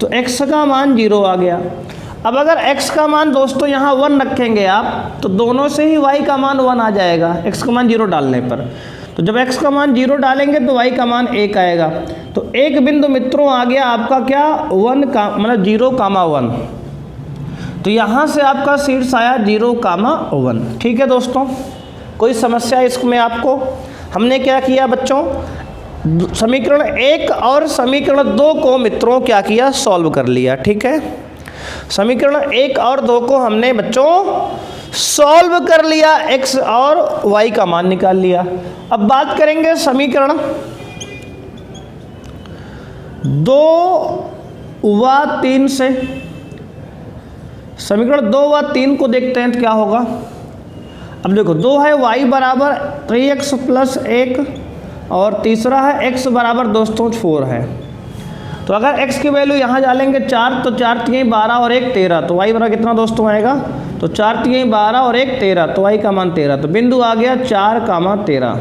तो x का मान 0 आ गया। अब अगर x का मान दोस्तों यहाँ 1 रखेंगे आप, तो दोनों से ही y का मान 1 आ जाएगा x का मान 0 डालने पर। तो जब x का मान 0 डालेंगे तो y का मान 1 आएगा। तो एक बिंदु मित्रों आ गया आपका क्या 1 का मतलब 0, 1। तो यहाँ से आपका शीर्ष आया 0, 1। ठीक है दोस्तों, कोई समस्या इसमें आपको? हमने क्या किया बच्चों, समीकरण 1 और समीकरण 2 को मित्रों क्या किया, सॉल्व कर लिया। ठीक है, समीकरण 1 और 2 को हमने बच्चों सॉल्व कर लिया, x और y का मान निकाल लिया। अब बात करेंगे समीकरण 2 व 3 से। समीकरण 2 व 3 को देखते हैं तो क्या होगा। अब देखो 2 है y बराबर 3x + 1 और तीसरा है x बराबर दोस्तों 4 है। तो अगर x की वैल्यू यहाँ डालेंगे 4, तो 4 3 12 और 1 13, तो y बराबर कितना दोस्तों आएगा, तो 4 3 12 और 1 13, तो y का मान 13। तो बिंदु आ गया 4, 13,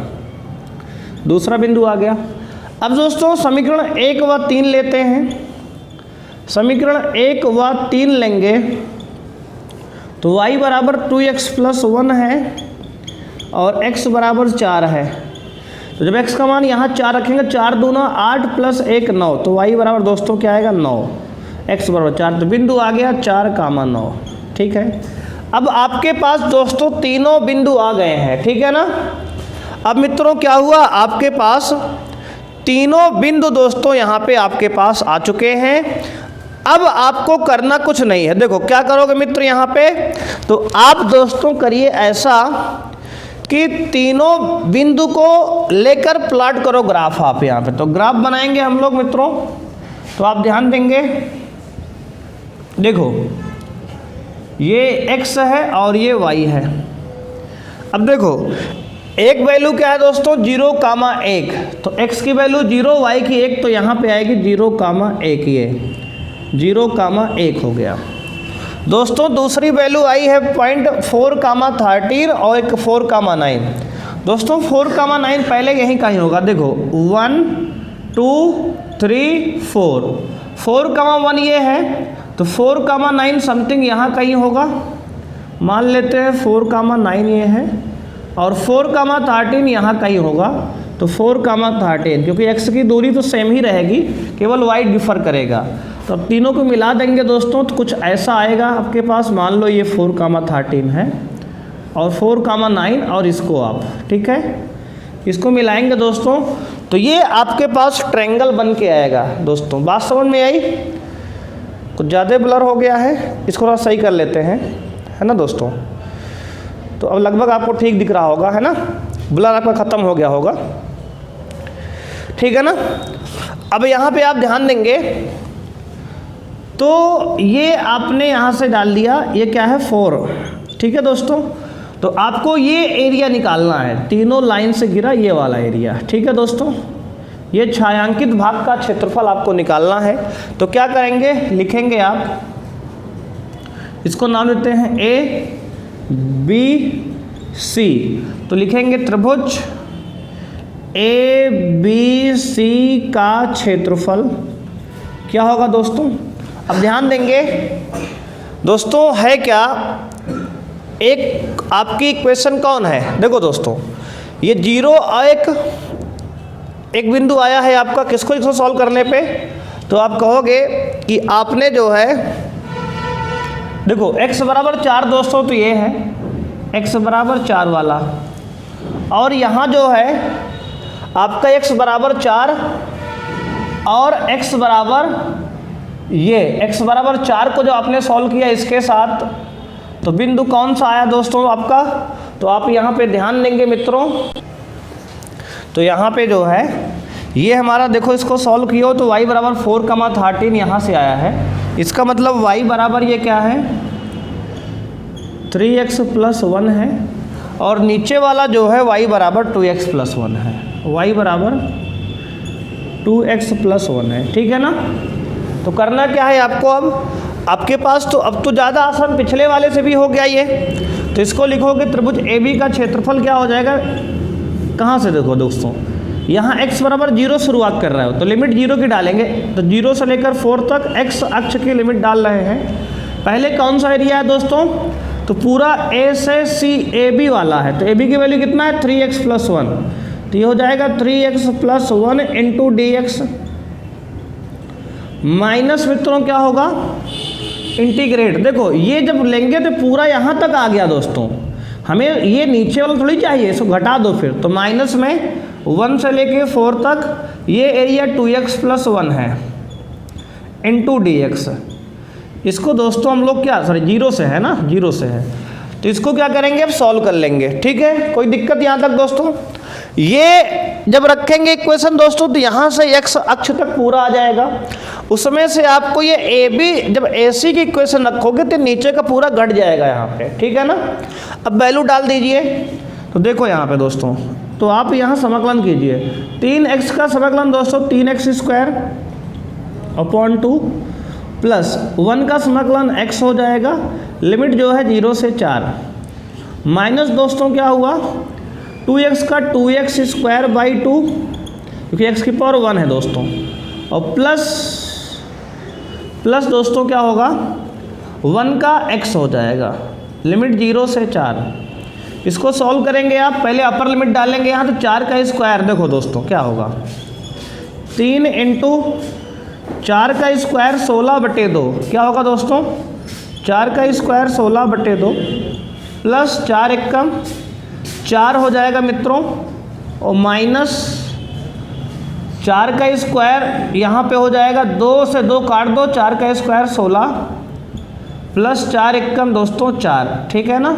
दूसरा बिंदु आ गया। अब दोस्तों समीकरण 1 व 3 लेते हैं। समीकरण 1 व 3 लेंगे तो y बराबर 2x + 1 है और x बराबर 4 है। तो जब x का मान यहाँ 4 रखेंगे, 4 दूना 8 + 1 9, तो y बराबर दोस्तों क्या आएगा 9, x बराबर 4। तो बिंदु आ गया 4, 9। ठीक है, अब आपके पास दोस्तों तीनों बिंदु आ गए हैं। ठीक है ना। अब मित्रों क्या हुआ, आपके पास तीनों बिंदु दोस्तों यहाँ पे आपके पास आ चुके हैं। अब आपको करना कुछ नहीं है। देखो क्या करोगे मित्र यहाँ पे, तो आप दोस्तों करिए ऐसा कि तीनों बिंदु को लेकर प्लॉट करो ग्राफ। आप यहाँ पे तो ग्राफ बनाएंगे हम लोग मित्रों। तो आप ध्यान देंगे, देखो ये x है और ये y है। अब देखो एक वैल्यू क्या है दोस्तों 0, 1, तो x की वैल्यू 0, y की 1, तो यहाँ पे आएगी 0, 1, ये 0, 1 हो गया। दोस्तों दूसरी वैल्यू आई है 0.4, 13 और एक 4, 9। दोस्तों 4, 9 पहले यहीं कहीं होगा। देखो 1 2 3 4, 4, 1 ये है, तो 4, 9 समथिंग यहाँ कहीं होगा। मान लेते हैं 4, 9 ये है और 4, 13 यहाँ कहीं होगा। तो 4, 13, क्योंकि x की दूरी तो सेम ही रहेगी, केवल y डिफर करेगा। तो अब तीनों को मिला देंगे दोस्तों तो कुछ ऐसा आएगा आपके पास। मान लो ये 4, 13 है और 4, 9 और इसको आप, ठीक है, इसको मिलाएंगे दोस्तों तो ये आपके पास ट्रायंगल बन के आएगा। दोस्तों बात समझ में आई? कुछ ज़्यादा ब्लर हो गया है, इसको थोड़ा सही कर लेते हैं, है ना दोस्तों। तो अब लगभग आपको ठीक दिख रहा होगा, है ना, ब्लर आपका ख़त्म हो गया होगा। ठीक है ना। अब यहाँ पे आप ध्यान देंगे तो ये आपने यहाँ से डाल दिया, ये क्या है 4। ठीक है दोस्तों, तो आपको ये एरिया निकालना है, तीनों लाइन से घिरा ये वाला एरिया। ठीक है दोस्तों, ये छायांकित भाग का क्षेत्रफल आपको निकालना है। तो क्या करेंगे, लिखेंगे आप, इसको नाम देते हैं ABC। तो लिखेंगे त्रिभुज ABC का क्षेत्रफल क्या होगा दोस्तों। अब ध्यान देंगे दोस्तों, है क्या एक आपकी इक्वेशन कौन है, देखो दोस्तों ये जीरो एक बिंदु आया है आपका, इसको सॉल्व करने पे तो आप कहोगे कि आपने जो है देखो x बराबर 4 दोस्तों, तो ये है x बराबर 4 वाला, और यहाँ जो है आपका x बराबर 4 और x बराबर ये x बराबर 4 को जो आपने सॉल्व किया इसके साथ, तो बिंदु कौन सा आया दोस्तों आपका, तो आप यहाँ पे ध्यान देंगे मित्रों, तो यहाँ पे जो है ये हमारा देखो इसको सॉल्व किया हो तो y बराबर 4,13 यहाँ से आया है, इसका मतलब y बराबर ये क्या है 3x + 1 है, और नीचे वाला जो है y बराबर 2x + 1 है, y बराबर 2x + 1 है, ठीक है ना। तो करना क्या है आपको, अब आपके पास तो अब तो ज़्यादा आसान पिछले वाले से भी हो गया ये, तो इसको लिखोगे त्रिभुज AB का क्षेत्रफल क्या हो जाएगा, कहाँ से देखो दोस्तों, यहाँ x बराबर 0 शुरुआत कर रहे हो तो लिमिट 0 की डालेंगे, तो 0 से लेकर 4 तक x अक्ष की लिमिट डाल रहे हैं। पहले कौन सा एरिया है दोस्तों, तो पूरा A से C AB वाला है, तो AB की वैल्यू कितना है 3x + 1, तो ये हो जाएगा 3x + 1 × dx माइनस मित्रों क्या होगा इंटीग्रेट, देखो ये जब लेंगे तो पूरा यहाँ तक आ गया दोस्तों, हमें ये नीचे वाला थोड़ी चाहिए, इसको घटा दो फिर, तो माइनस में 1 से लेके 4 तक ये एरिया 2x + 1 है × dx। इसको दोस्तों हम लोग क्या सॉरी 0 से है ना, 0 से है, तो इसको क्या करेंगे अब सॉल्व कर लेंगे, ठीक है, कोई दिक्कत यहाँ तक दोस्तों। ये जब रखेंगे इक्वेशन दोस्तों तो यहाँ से x अक्ष तक पूरा आ जाएगा, उसमें से आपको ये AB जब AC की इक्वेशन रखोगे तो नीचे का पूरा घट जाएगा यहाँ पे, ठीक है ना। अब वैल्यू डाल दीजिए, तो देखो यहाँ पे दोस्तों, तो आप यहाँ समाकलन कीजिए, 3x का समाकलन दोस्तों 3x² / 2 प्लस 1 का समाकलन x हो जाएगा, लिमिट जो है 0 से 4, माइनस दोस्तों क्या हुआ 2x का 2x² / 2 क्योंकि x की पावर 1 है दोस्तों, और प्लस दोस्तों क्या होगा 1 का x हो जाएगा, लिमिट 0 से 4। इसको सॉल्व करेंगे आप, पहले अपर लिमिट डालेंगे यहाँ, तो 4 का स्क्वायर देखो दोस्तों क्या होगा 3 × 4 का स्क्वायर 16/2, क्या होगा दोस्तों 4 का स्क्वायर 16/2 प्लस 4 एकम 4 हो जाएगा मित्रों, और माइनस 4 का स्क्वायर यहाँ पे हो जाएगा 2 से 2 काट दो, 4 का स्क्वायर 16 प्लस 4 एकम दोस्तों 4, ठीक है ना,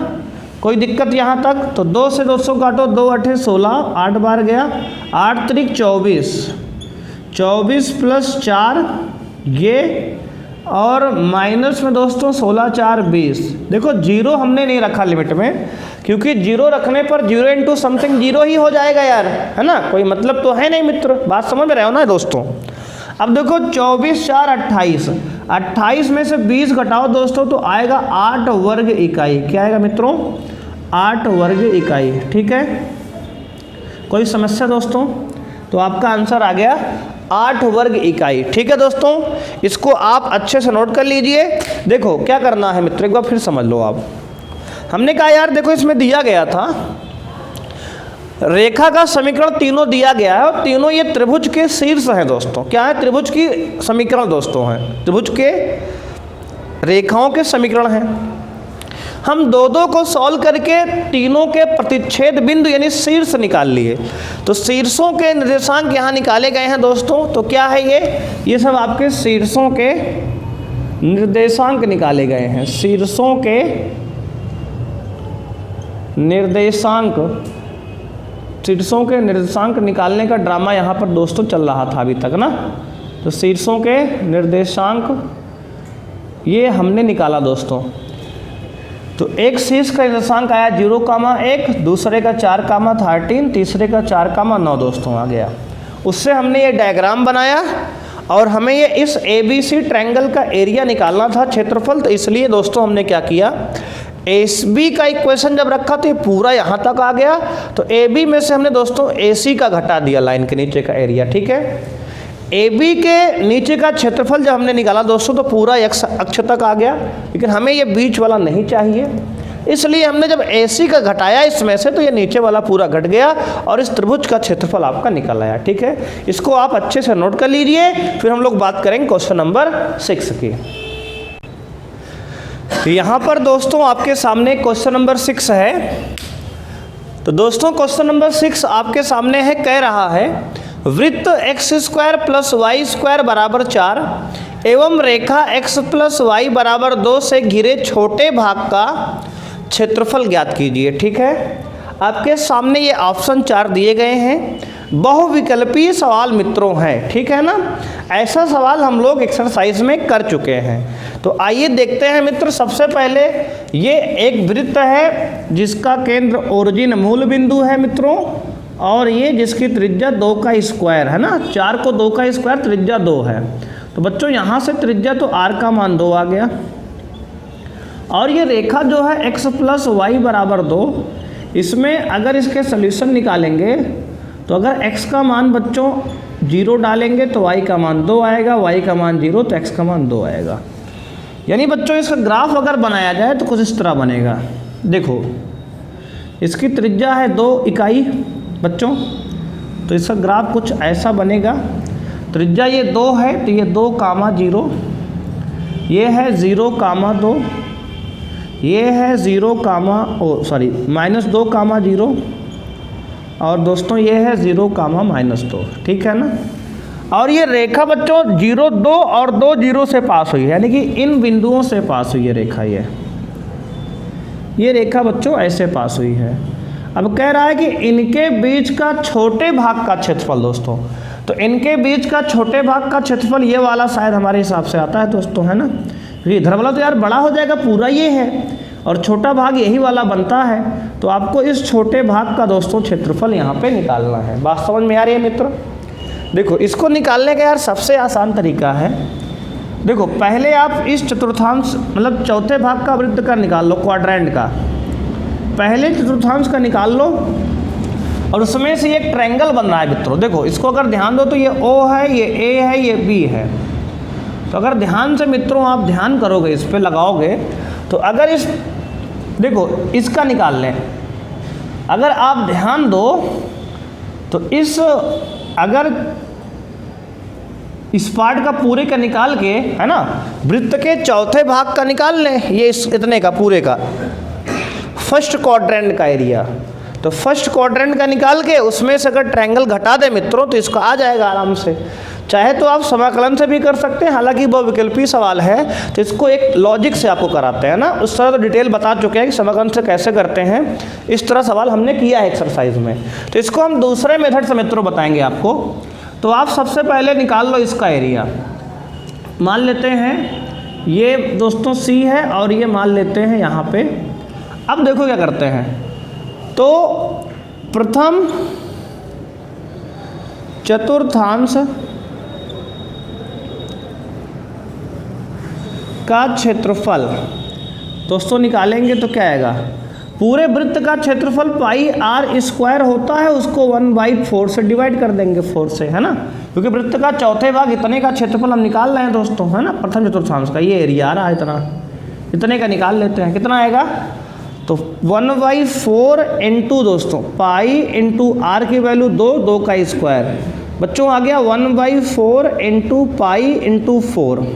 कोई दिक्कत यहाँ तक। तो 2 से 200 काटो, 2 × 8 = 16, 8 बार गया, 8 × 3 = 24, 24 प्लस 4 ये, और माइनस में दोस्तों 16 × 4 = 20। देखो 0 हमने नहीं रखा लिमिट में, क्योंकि 0 रखने पर 0 × समथिंग 0 ही हो जाएगा यार, है ना, कोई मतलब तो है नहीं मित्र, बात समझ में रहे हो ना दोस्तों। अब देखो 24 × 4 = 28, 28 में से 20 घटाओ दोस्तों तो आएगा 8 वर्ग इकाई, क्या आएगा मित्रों 8 वर्ग इकाई, ठीक है, कोई समस्या दोस्तों, तो आपका आंसर आ गया 8 वर्ग इकाई, ठीक है दोस्तों। इसको आप अच्छे से नोट कर लीजिए। देखो क्या करना है मित्र, एक बार फिर समझ लो आप, हमने कहा यार देखो इसमें दिया गया था रेखा का समीकरण तीनों दिया गया है, और तीनों ये त्रिभुज के शीर्ष हैं दोस्तों, क्या है त्रिभुज की समीकरण दोस्तों हैं, त्रिभुज के रेखाओं के समीकरण हैं। हम दो को सॉल्व करके तीनों के प्रतिच्छेद बिंदु यानी शीर्ष निकाल लिए, तो शीर्षों के निर्देशांक यहाँ निकाले गए हैं दोस्तों। तो क्या है ये सब आपके शीर्षों के निर्देशांक निकाले गए हैं, शीर्षों के निर्देशांक, शीर्षों के निर्देशांक निकालने का ड्रामा यहाँ पर दोस्तों चल रहा था अभी तक ना। तो शीर्षों के निर्देशांक ये हमने निकाला दोस्तों। तो एक शीर्ष का निर्देशांक आया 0,1, दूसरे का 4,13, तीसरे का 4,9 दोस्तों आ गया। उससे हमने ये डायग्राम बनाया और हमें ये इस ABC ट्रायंगल का एरिया निकालना था, क्षेत्रफल। तो इसलिए दोस्तों हमने क्या किया, AB का इक्वेशन जब रखा तो ये पूरा यहाँ तक आ गया, तो AB में से हमने दोस्तों AC का घटा दिया, लाइन के नीचे का एरिया, ठीक है। AB के नीचे का क्षेत्रफल जब हमने निकाला दोस्तों तो पूरा x अक्ष तक आ गया, लेकिन हमें ये बीच वाला नहीं चाहिए, इसलिए हमने जब AC का घटाया इसमें से तो ये नीचे वाला पूरा घट गया और इस त्रिभुज का क्षेत्रफल आपका निकल आया। ठीक है, इसको आप अच्छे से नोट कर लीजिए। फिर हम लोग बात करेंगे क्वेश्चन नंबर 6 की। यहाँ पर दोस्तों आपके सामने क्वेश्चन नंबर 6 है। तो दोस्तों क्वेश्चन नंबर 6 आपके सामने है, कह रहा है वृत्त x² + y² बराबर 4 एवं रेखा x + y बराबर 2 से घिरे छोटे भाग का क्षेत्रफल ज्ञात कीजिए। ठीक है, आपके सामने ये ऑप्शन 4 दिए गए हैं। बहुविकल्पीय सवाल मित्रों है, ठीक है ना। ऐसा सवाल हम लोग एक्सरसाइज में कर चुके हैं। तो आइए देखते हैं मित्र। सबसे पहले ये एक वृत्त है जिसका केंद्र ओरिजिन मूल बिंदु है मित्रों, और ये जिसकी त्रिज्या 2 का स्क्वायर है ना। 4 को 2 का स्क्वायर, त्रिज्या 2 है। तो बच्चों यहाँ से त्रिज्या तो r का मान 2 आ गया, और ये रेखा जो है x + y बराबर 2, इसमें अगर इसके सोल्यूशन निकालेंगे तो अगर x का मान बच्चों 0 डालेंगे तो y का मान 2 आएगा, y का मान 0 तो x का मान 2 आएगा। यानी बच्चों इसका ग्राफ अगर बनाया जाए तो कुछ इस तरह बनेगा। देखो इसकी त्रिज्या है 2 इकाई बच्चों, तो इसका ग्राफ कुछ ऐसा बनेगा। त्रिज्या ये 2 है तो ये 2, 0, ये है 0, 2, ये है 0, -2, 0, और दोस्तों ये है 0, -2। ठीक है ना। और ये रेखा बच्चों 0, 2 और 2 0 से पास हुई है, यानी कि इन बिंदुओं से पास हुई है रेखा। ये रेखा बच्चों ऐसे पास हुई है। अब कह रहा है कि इनके बीच का छोटे भाग का क्षेत्रफल दोस्तों, तो इनके बीच का छोटे भाग का क्षेत्रफल ये वाला शायद हमारे हिसाब से आता है दोस्तों, है ना। इधर वाला तो यार बड़ा हो जाएगा, पूरा ये है और छोटा भाग यही वाला बनता है। तो आपको इस छोटे भाग का दोस्तों क्षेत्रफल यहाँ पे निकालना है। बात समझ में आ रही है मित्र। देखो इसको निकालने का यार सबसे आसान तरीका है, देखो पहले आप इस चतुर्थांश मतलब चौथे भाग का वृत्त का निकाल लो, क्वाड्रेंट का पहले चतुर्थांश का निकाल लो, और उसमें से एक ट्रायंगल बन रहा है मित्रों। देखो इसको अगर ध्यान दो तो ये O है, ये A है, ये B है। तो अगर ध्यान से मित्रों आप ध्यान करोगे, इस पे लगाओगे, तो अगर इस देखो इसका निकाल लें, अगर आप ध्यान दो तो इस अगर इस पार्ट का पूरे का निकाल के, है ना, वृत्त के चौथे भाग का निकाल लें, ये इस इतने का पूरे का फर्स्ट क्वाड्रेंट का एरिया। तो फर्स्ट क्वाड्रेंट का निकाल के उसमें से अगर ट्रायंगल घटा दे मित्रों तो इसका आ जाएगा आराम से। चाहे तो आप समाकलन से भी कर सकते हैं, हालांकि बहुविकल्पीय सवाल है तो इसको एक लॉजिक से आपको कराते हैं ना। उस तरह तो डिटेल बता चुके हैं कि समाकलन से कैसे करते हैं, इस तरह सवाल हमने किया है एक्सरसाइज में। तो इसको हम दूसरे मेथड से मित्रों बताएंगे आपको। तो आप सबसे पहले निकाल लो इसका एरिया। मान लेते हैं ये दोस्तों C है और ये मान लेते हैं यहाँ पे। अब देखो क्या करते हैं, तो प्रथम चतुर्थांश का क्षेत्रफल दोस्तों निकालेंगे तो क्या आएगा, पूरे वृत्त का क्षेत्रफल πr² होता है, उसको 1/4 से डिवाइड कर देंगे, 4 से, है ना, क्योंकि वृत्त का चौथे भाग इतने का क्षेत्रफल हम निकाल रहे हैं दोस्तों, है ना। प्रथम चतुर्थांश का ये एरिया आ रहा है, इतने का निकाल लेते हैं। कितना आएगा, तो 1/4 इंटू दोस्तों पाई इंटू आर की वैल्यू 2, 2 का स्क्वायर बच्चों आ गया 1/4 इंटू पाई इंटू 4,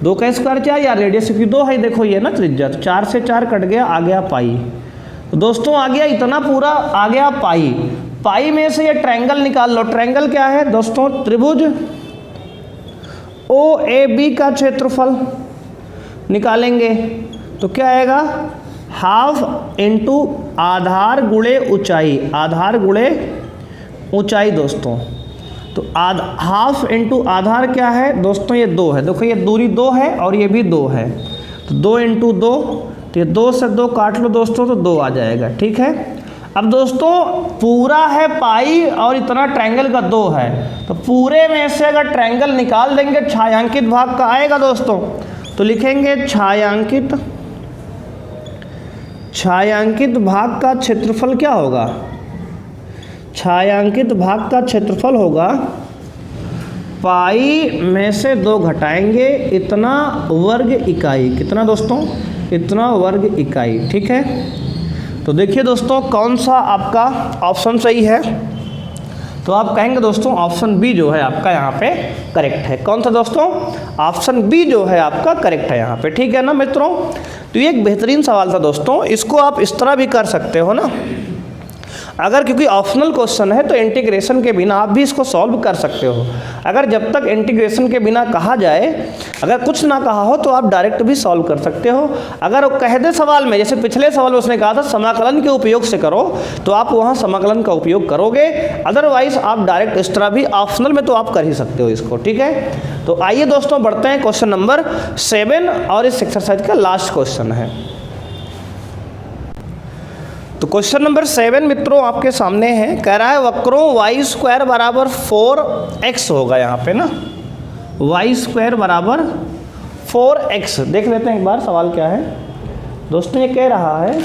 2 का स्क्वायर 4, या रेडियस की 2 है, देखो ये ना त्रिज्या, 4 से 4 कट गया, आ गया पाई। तो दोस्तों आ गया इतना पूरा, आ गया पाई। पाई में से ये ट्रायंगल निकाल लो। ट्रायंगल क्या है दोस्तों, त्रिभुज OAB का क्षेत्रफल निकालेंगे तो क्या आएगा, हाफ इंटू आधार गुणे ऊंचाई, आधार गुणे ऊंचाई दोस्तों। तो हाफ इंटू आधार क्या है दोस्तों, ये 2 है, देखो ये दूरी 2 है और ये भी 2 है, तो 2 इंटू 2, तो ये 2 से 2 काट लो दोस्तों तो 2 आ जाएगा। ठीक है, अब दोस्तों पूरा है पाई और इतना ट्रायंगल का 2 है, तो पूरे में से अगर ट्रायंगल निकाल देंगे छायांकित भाग का आएगा दोस्तों, तो लिखेंगे छायांकित भाग का क्षेत्रफल क्या होगा, छायांकित भाग का क्षेत्रफल होगा पाई में से 2 घटाएंगे इतना वर्ग इकाई, कितना दोस्तों, इतना वर्ग इकाई। ठीक है, तो देखिए दोस्तों कौन सा आपका ऑप्शन सही है, तो आप कहेंगे दोस्तों ऑप्शन बी जो है आपका यहाँ पे करेक्ट है। कौन सा दोस्तों? ऑप्शन बी जो है आपका करेक्ट है यहाँ पे। ठीक है ना मित्रों, तो ये एक बेहतरीन सवाल था दोस्तों, इसको आप इस तरह भी कर सकते हो ना, अगर क्योंकि ऑप्शनल क्वेश्चन है तो इंटीग्रेशन के बिना आप भी इसको सॉल्व कर सकते हो। अगर जब तक इंटीग्रेशन के बिना कहा जाए, अगर कुछ ना कहा हो तो आप डायरेक्ट भी सॉल्व कर सकते हो। अगर वो कह दे सवाल में, जैसे पिछले सवाल में उसने कहा था समाकलन के उपयोग से करो, तो आप वहाँ समाकलन का उपयोग करोगे, अदरवाइज आप डायरेक्ट इस तरह भी ऑप्शनल में तो आप कर ही सकते हो इसको। ठीक है, तो आइए दोस्तों बढ़ते हैं क्वेश्चन नंबर 7 और इस एक्सरसाइज का लास्ट क्वेश्चन है। तो क्वेश्चन नंबर 7 मित्रों आपके सामने है, कह रहा है वक्रों y स्क्वायर बराबर 4x होगा यहाँ पे ना, y स्क्वायर बराबर 4x। देख लेते हैं एक बार सवाल क्या है दोस्तों, ये कह रहा है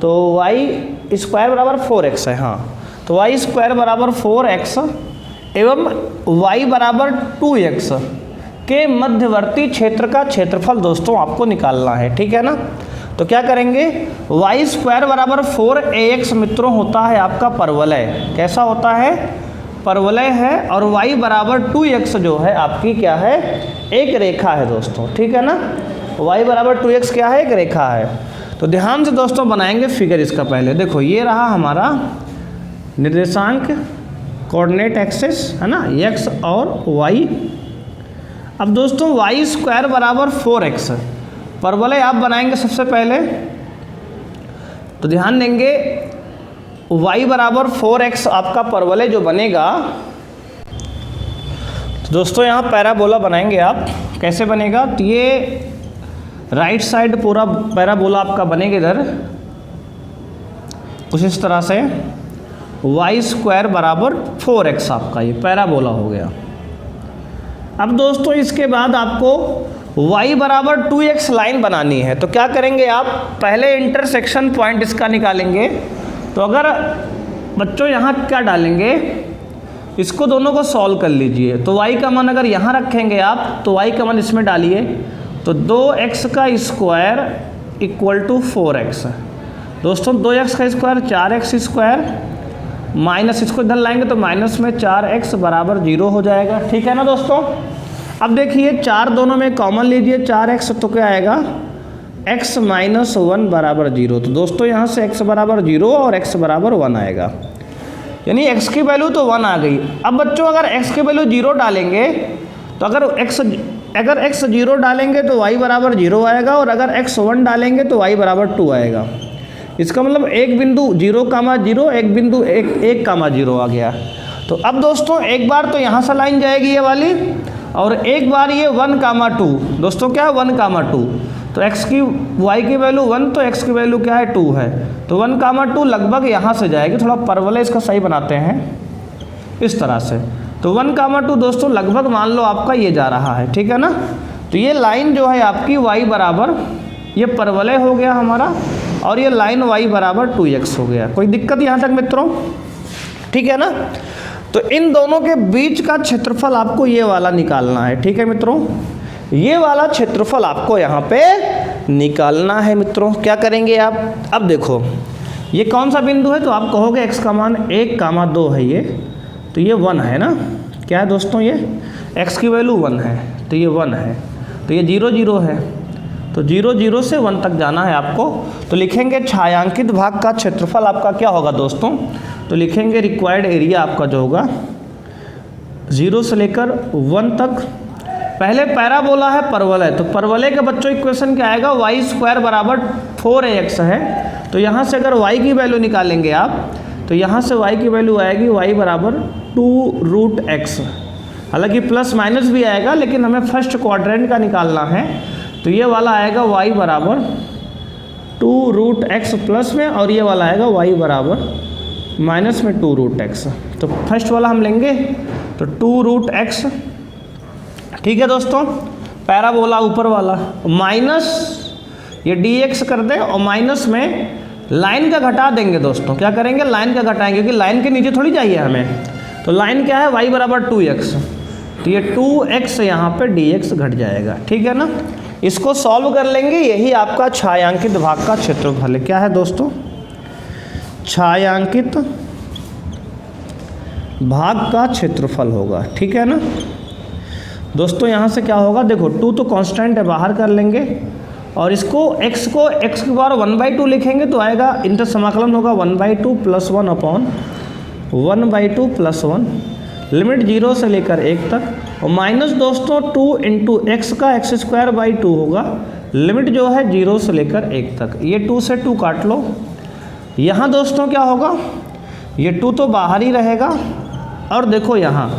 तो y स्क्वायर बराबर 4x है। हाँ, तो y स्क्वायर बराबर 4x एवं y बराबर 2x के मध्यवर्ती क्षेत्र का क्षेत्रफल दोस्तों आपको निकालना है। ठीक है ना, तो क्या करेंगे, y स्क्वायर बराबर 4ax मित्रों होता है आपका परवलय। कैसा होता है? परवलय है। और y बराबर 2x जो है आपकी क्या है? एक रेखा है दोस्तों। ठीक है ना, y बराबर 2x क्या है? एक रेखा है। तो ध्यान से दोस्तों बनाएंगे फिगर इसका। पहले देखो, ये रहा हमारा निर्देशांक कोऑर्डिनेट एक्सिस है ना, x और y। अब दोस्तों y स्क्वायर बराबर 4x परवलय आप बनाएंगे सबसे पहले, तो ध्यान देंगे y बराबर 4x आपका परवलय जो बनेगा, तो दोस्तों यहाँ पैराबोला बनाएंगे आप। कैसे बनेगा? तो ये राइट साइड पूरा पैराबोला आपका बनेगा इधर कुछ इस तरह से, y स्क्वायर बराबर 4x आपका ये पैराबोला हो गया। अब दोस्तों इसके बाद आपको y बराबर 2x लाइन बनानी है, तो क्या करेंगे आप? पहले इंटरसेक्शन पॉइंट इसका निकालेंगे। तो अगर बच्चों यहाँ क्या डालेंगे, इसको दोनों को सॉल्व कर लीजिए। तो y का मान अगर यहाँ रखेंगे आप, तो y का मान इसमें डालिए, तो 2x का स्क्वायर इक्वल टू 4x। दोस्तों 2x का स्क्वायर 4x स्क्वायर, माइनस इसको इधर लाएंगे तो माइनस में 4x बराबर 0 हो जाएगा। ठीक है ना दोस्तों, अब देखिए 4 दोनों में कॉमन लीजिए 4x, तो क्या आएगा? x माइनस 1 बराबर 0। तो दोस्तों यहाँ से x बराबर 0 और x बराबर 1 आएगा, यानी x की वैल्यू तो 1 आ गई। अब बच्चों अगर x की वैल्यू 0 डालेंगे, तो अगर x 0 डालेंगे तो y बराबर 0 आएगा, और अगर x 1 डालेंगे तो y बराबर 2 आएगा। इसका मतलब एक बिंदु 0, 0, एक बिंदु 1, 0 आ गया। तो अब दोस्तों एक बार तो यहाँ से लाइन जाएगी ये वाली, और एक बार ये 1, 2। दोस्तों क्या है? 1, 2। तो x की y की वैल्यू 1, तो x की वैल्यू क्या है? 2 है। तो 1, 2 लगभग यहाँ से जाएगी। थोड़ा परवलय इसका सही बनाते हैं इस तरह से। तो 1, 2 दोस्तों लगभग मान लो आपका ये जा रहा है। ठीक है ना, तो ये लाइन जो है आपकी y बराबर, ये परवलय हो गया हमारा, और ये लाइन y बराबर 2x हो गया। कोई दिक्कत यहाँ तक मित्रों? ठीक है ना, तो इन दोनों के बीच का क्षेत्रफल आपको ये वाला निकालना है। ठीक है मित्रों, ये वाला क्षेत्रफल आपको यहाँ पे निकालना है मित्रों। क्या करेंगे आप? अब देखो ये कौन सा बिंदु है, तो आप कहोगे x का मान 1, 2 है ये, तो ये 1 है ना। क्या है दोस्तों? ये x की वैल्यू 1 है, तो ये 1 है, तो ये 0, 0 है, तो 0, 0 से 1 तक जाना है आपको। तो लिखेंगे छायांकित भाग का क्षेत्रफल आपका क्या होगा दोस्तों, तो लिखेंगे रिक्वायर्ड एरिया आपका जो होगा 0 से लेकर 1 तक। पहले पैराबोला है परवलय, तो परवलय का बच्चों इक्वेशन क्या आएगा? y स्क्वायर बराबर 4ax है। तो यहाँ से अगर y की वैल्यू निकालेंगे आप, तो यहाँ से y की वैल्यू आएगी y बराबर 2√x। हालांकि प्लस माइनस भी आएगा, लेकिन हमें फर्स्ट क्वाड्रेंट का निकालना है, तो ये वाला आएगा y बराबर 2√x प्लस में, और ये वाला आएगा y बराबर माइनस में 2√x। तो फर्स्ट वाला हम लेंगे, तो 2√x। ठीक है दोस्तों, पैराबोला ऊपर वाला, माइनस ये dx कर दें, और माइनस में लाइन का घटा देंगे दोस्तों। क्या करेंगे? लाइन का घटाएंगे, क्योंकि लाइन के नीचे थोड़ी चाहिए हमें। तो लाइन क्या है? y बराबर 2x, तो ये 2x यहाँ पे dx घट जाएगा। ठीक है ना, इसको सॉल्व कर लेंगे, यही आपका छायांकित भाग का क्षेत्रफल है। क्या है दोस्तों? छायांकित भाग का क्षेत्रफल होगा, ठीक है ना दोस्तों। यहाँ से क्या होगा, देखो 2 तो कांस्टेंट है, बाहर कर लेंगे और इसको x की पावर 1/2 लिखेंगे तो आएगा, इंटर समाकलन होगा 1/2 + 1 अपॉन 1/2 + 1, लिमिट 0 से लेकर 1 तक, और माइनस दोस्तों 2 × x का x²/2 होगा, लिमिट जो है 0 से लेकर 1 तक। ये 2 से 2 काट लो। यहाँ दोस्तों क्या होगा, ये 2 तो बाहर ही रहेगा, और देखो यहाँ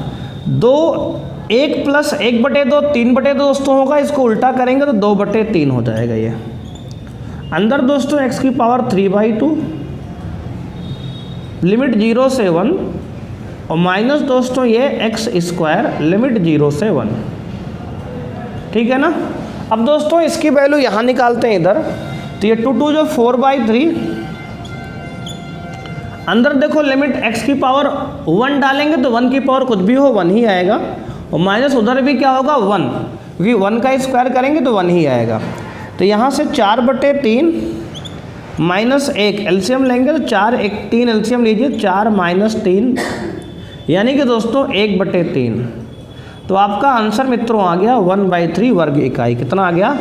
1 + 1/2 3/2 दोस्तों होगा, इसको उल्टा करेंगे तो 2/3 हो जाएगा। ये अंदर दोस्तों x की पावर 3/2, लिमिट 0 से 1, और माइनस दोस्तों ये x², लिमिट 0 से 1, ठीक है ना। अब दोस्तों इसकी वैल्यू यहाँ निकालते हैं इधर, तो ये 2 जो 4/3, अंदर देखो लिमिट x की पावर 1 डालेंगे तो 1 की पावर कुछ भी हो 1 ही आएगा, और माइनस उधर भी क्या होगा 1, क्योंकि 1 का स्क्वायर करेंगे तो 1 ही आएगा। तो यहाँ से 4/3 माइनस 1 एलसीएम लेंगे तो 4 1 3 एलसीएम लीजिए, 4 - 3 यानी कि दोस्तों 1/3। तो आपका आंसर मित्रों आ गया 1/3 वर्ग इकाई। कितना आ गया?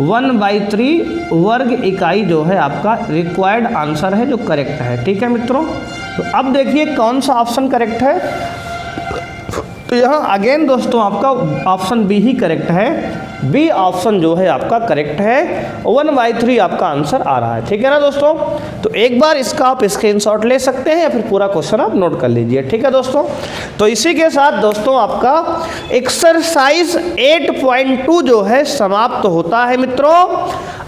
1/3 वर्ग इकाई जो है आपका रिक्वायर्ड आंसर है, जो करेक्ट है, ठीक है मित्रों। तो अब देखिए कौन सा ऑप्शन करेक्ट है। तो यहाँ अगेन दोस्तों आपका ऑप्शन बी ही करेक्ट है, बी ऑप्शन जो है आपका करेक्ट है, 1/3 आपका आंसर आ रहा है, ठीक है ना दोस्तों। तो एक बार इसका आप स्क्रीनशॉट ले सकते हैं या फिर पूरा क्वेश्चन आप नोट कर लीजिए, ठीक है दोस्तों। तो इसी के साथ दोस्तों आपका एक्सरसाइज 8.2 जो है समाप्त होता है मित्रों।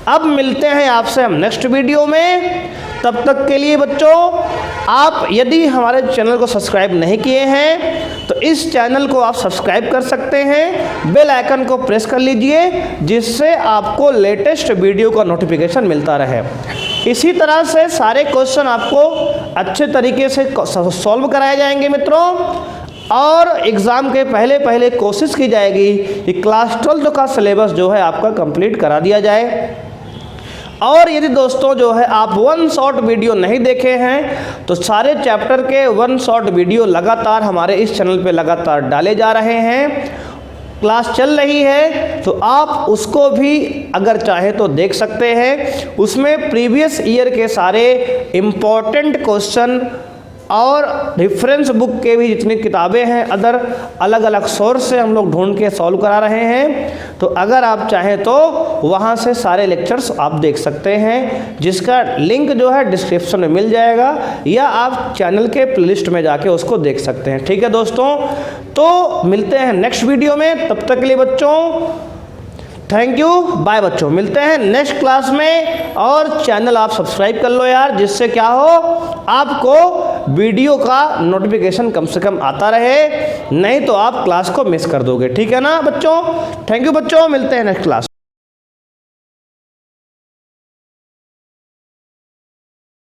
अब मिलते हैं आपसे हम नेक्स्ट वीडियो में, तब तक के लिए बच्चों आप यदि हमारे चैनल को सब्सक्राइब नहीं किए हैं तो इस चैनल को आप सब्सक्राइब कर सकते हैं, बेल आइकन को प्रेस कर लीजिए, जिससे आपको लेटेस्ट वीडियो का नोटिफिकेशन मिलता रहे। इसी तरह से सारे क्वेश्चन आपको अच्छे तरीके से सॉल्व कराए जाएंगे मित्रों, और एग्ज़ाम के पहले कोशिश की जाएगी कि क्लास 12 का सिलेबस जो है आपका कंप्लीट करा दिया जाए। और यदि दोस्तों जो है आप 1 शॉर्ट वीडियो नहीं देखे हैं तो सारे चैप्टर के 1 शॉर्ट वीडियो लगातार हमारे इस चैनल पे लगातार डाले जा रहे हैं, क्लास चल रही है, तो आप उसको भी अगर चाहे तो देख सकते हैं। उसमें प्रीवियस ईयर के सारे इम्पॉर्टेंट क्वेश्चन और रेफरेंस बुक के भी जितनी किताबें हैं अदर अलग अलग सोर्स से हम लोग ढूंढ के सॉल्व करा रहे हैं। तो अगर आप चाहें तो वहाँ से सारे लेक्चर्स आप देख सकते हैं, जिसका लिंक जो है डिस्क्रिप्शन में मिल जाएगा, या आप चैनल के प्लेलिस्ट में जाके उसको देख सकते हैं, ठीक है दोस्तों। तो मिलते हैं नेक्स्ट वीडियो में, तब तक के लिए बच्चों थैंक यू, बाय बच्चों। मिलते हैं नेक्स्ट क्लास में, और चैनल आप सब्सक्राइब कर लो यार, जिससे क्या हो आपको वीडियो का नोटिफिकेशन कम से कम आता रहे, नहीं तो आप क्लास को मिस कर दोगे, ठीक है ना बच्चों। थैंक यू बच्चों, मिलते हैं नेक्स्ट क्लास।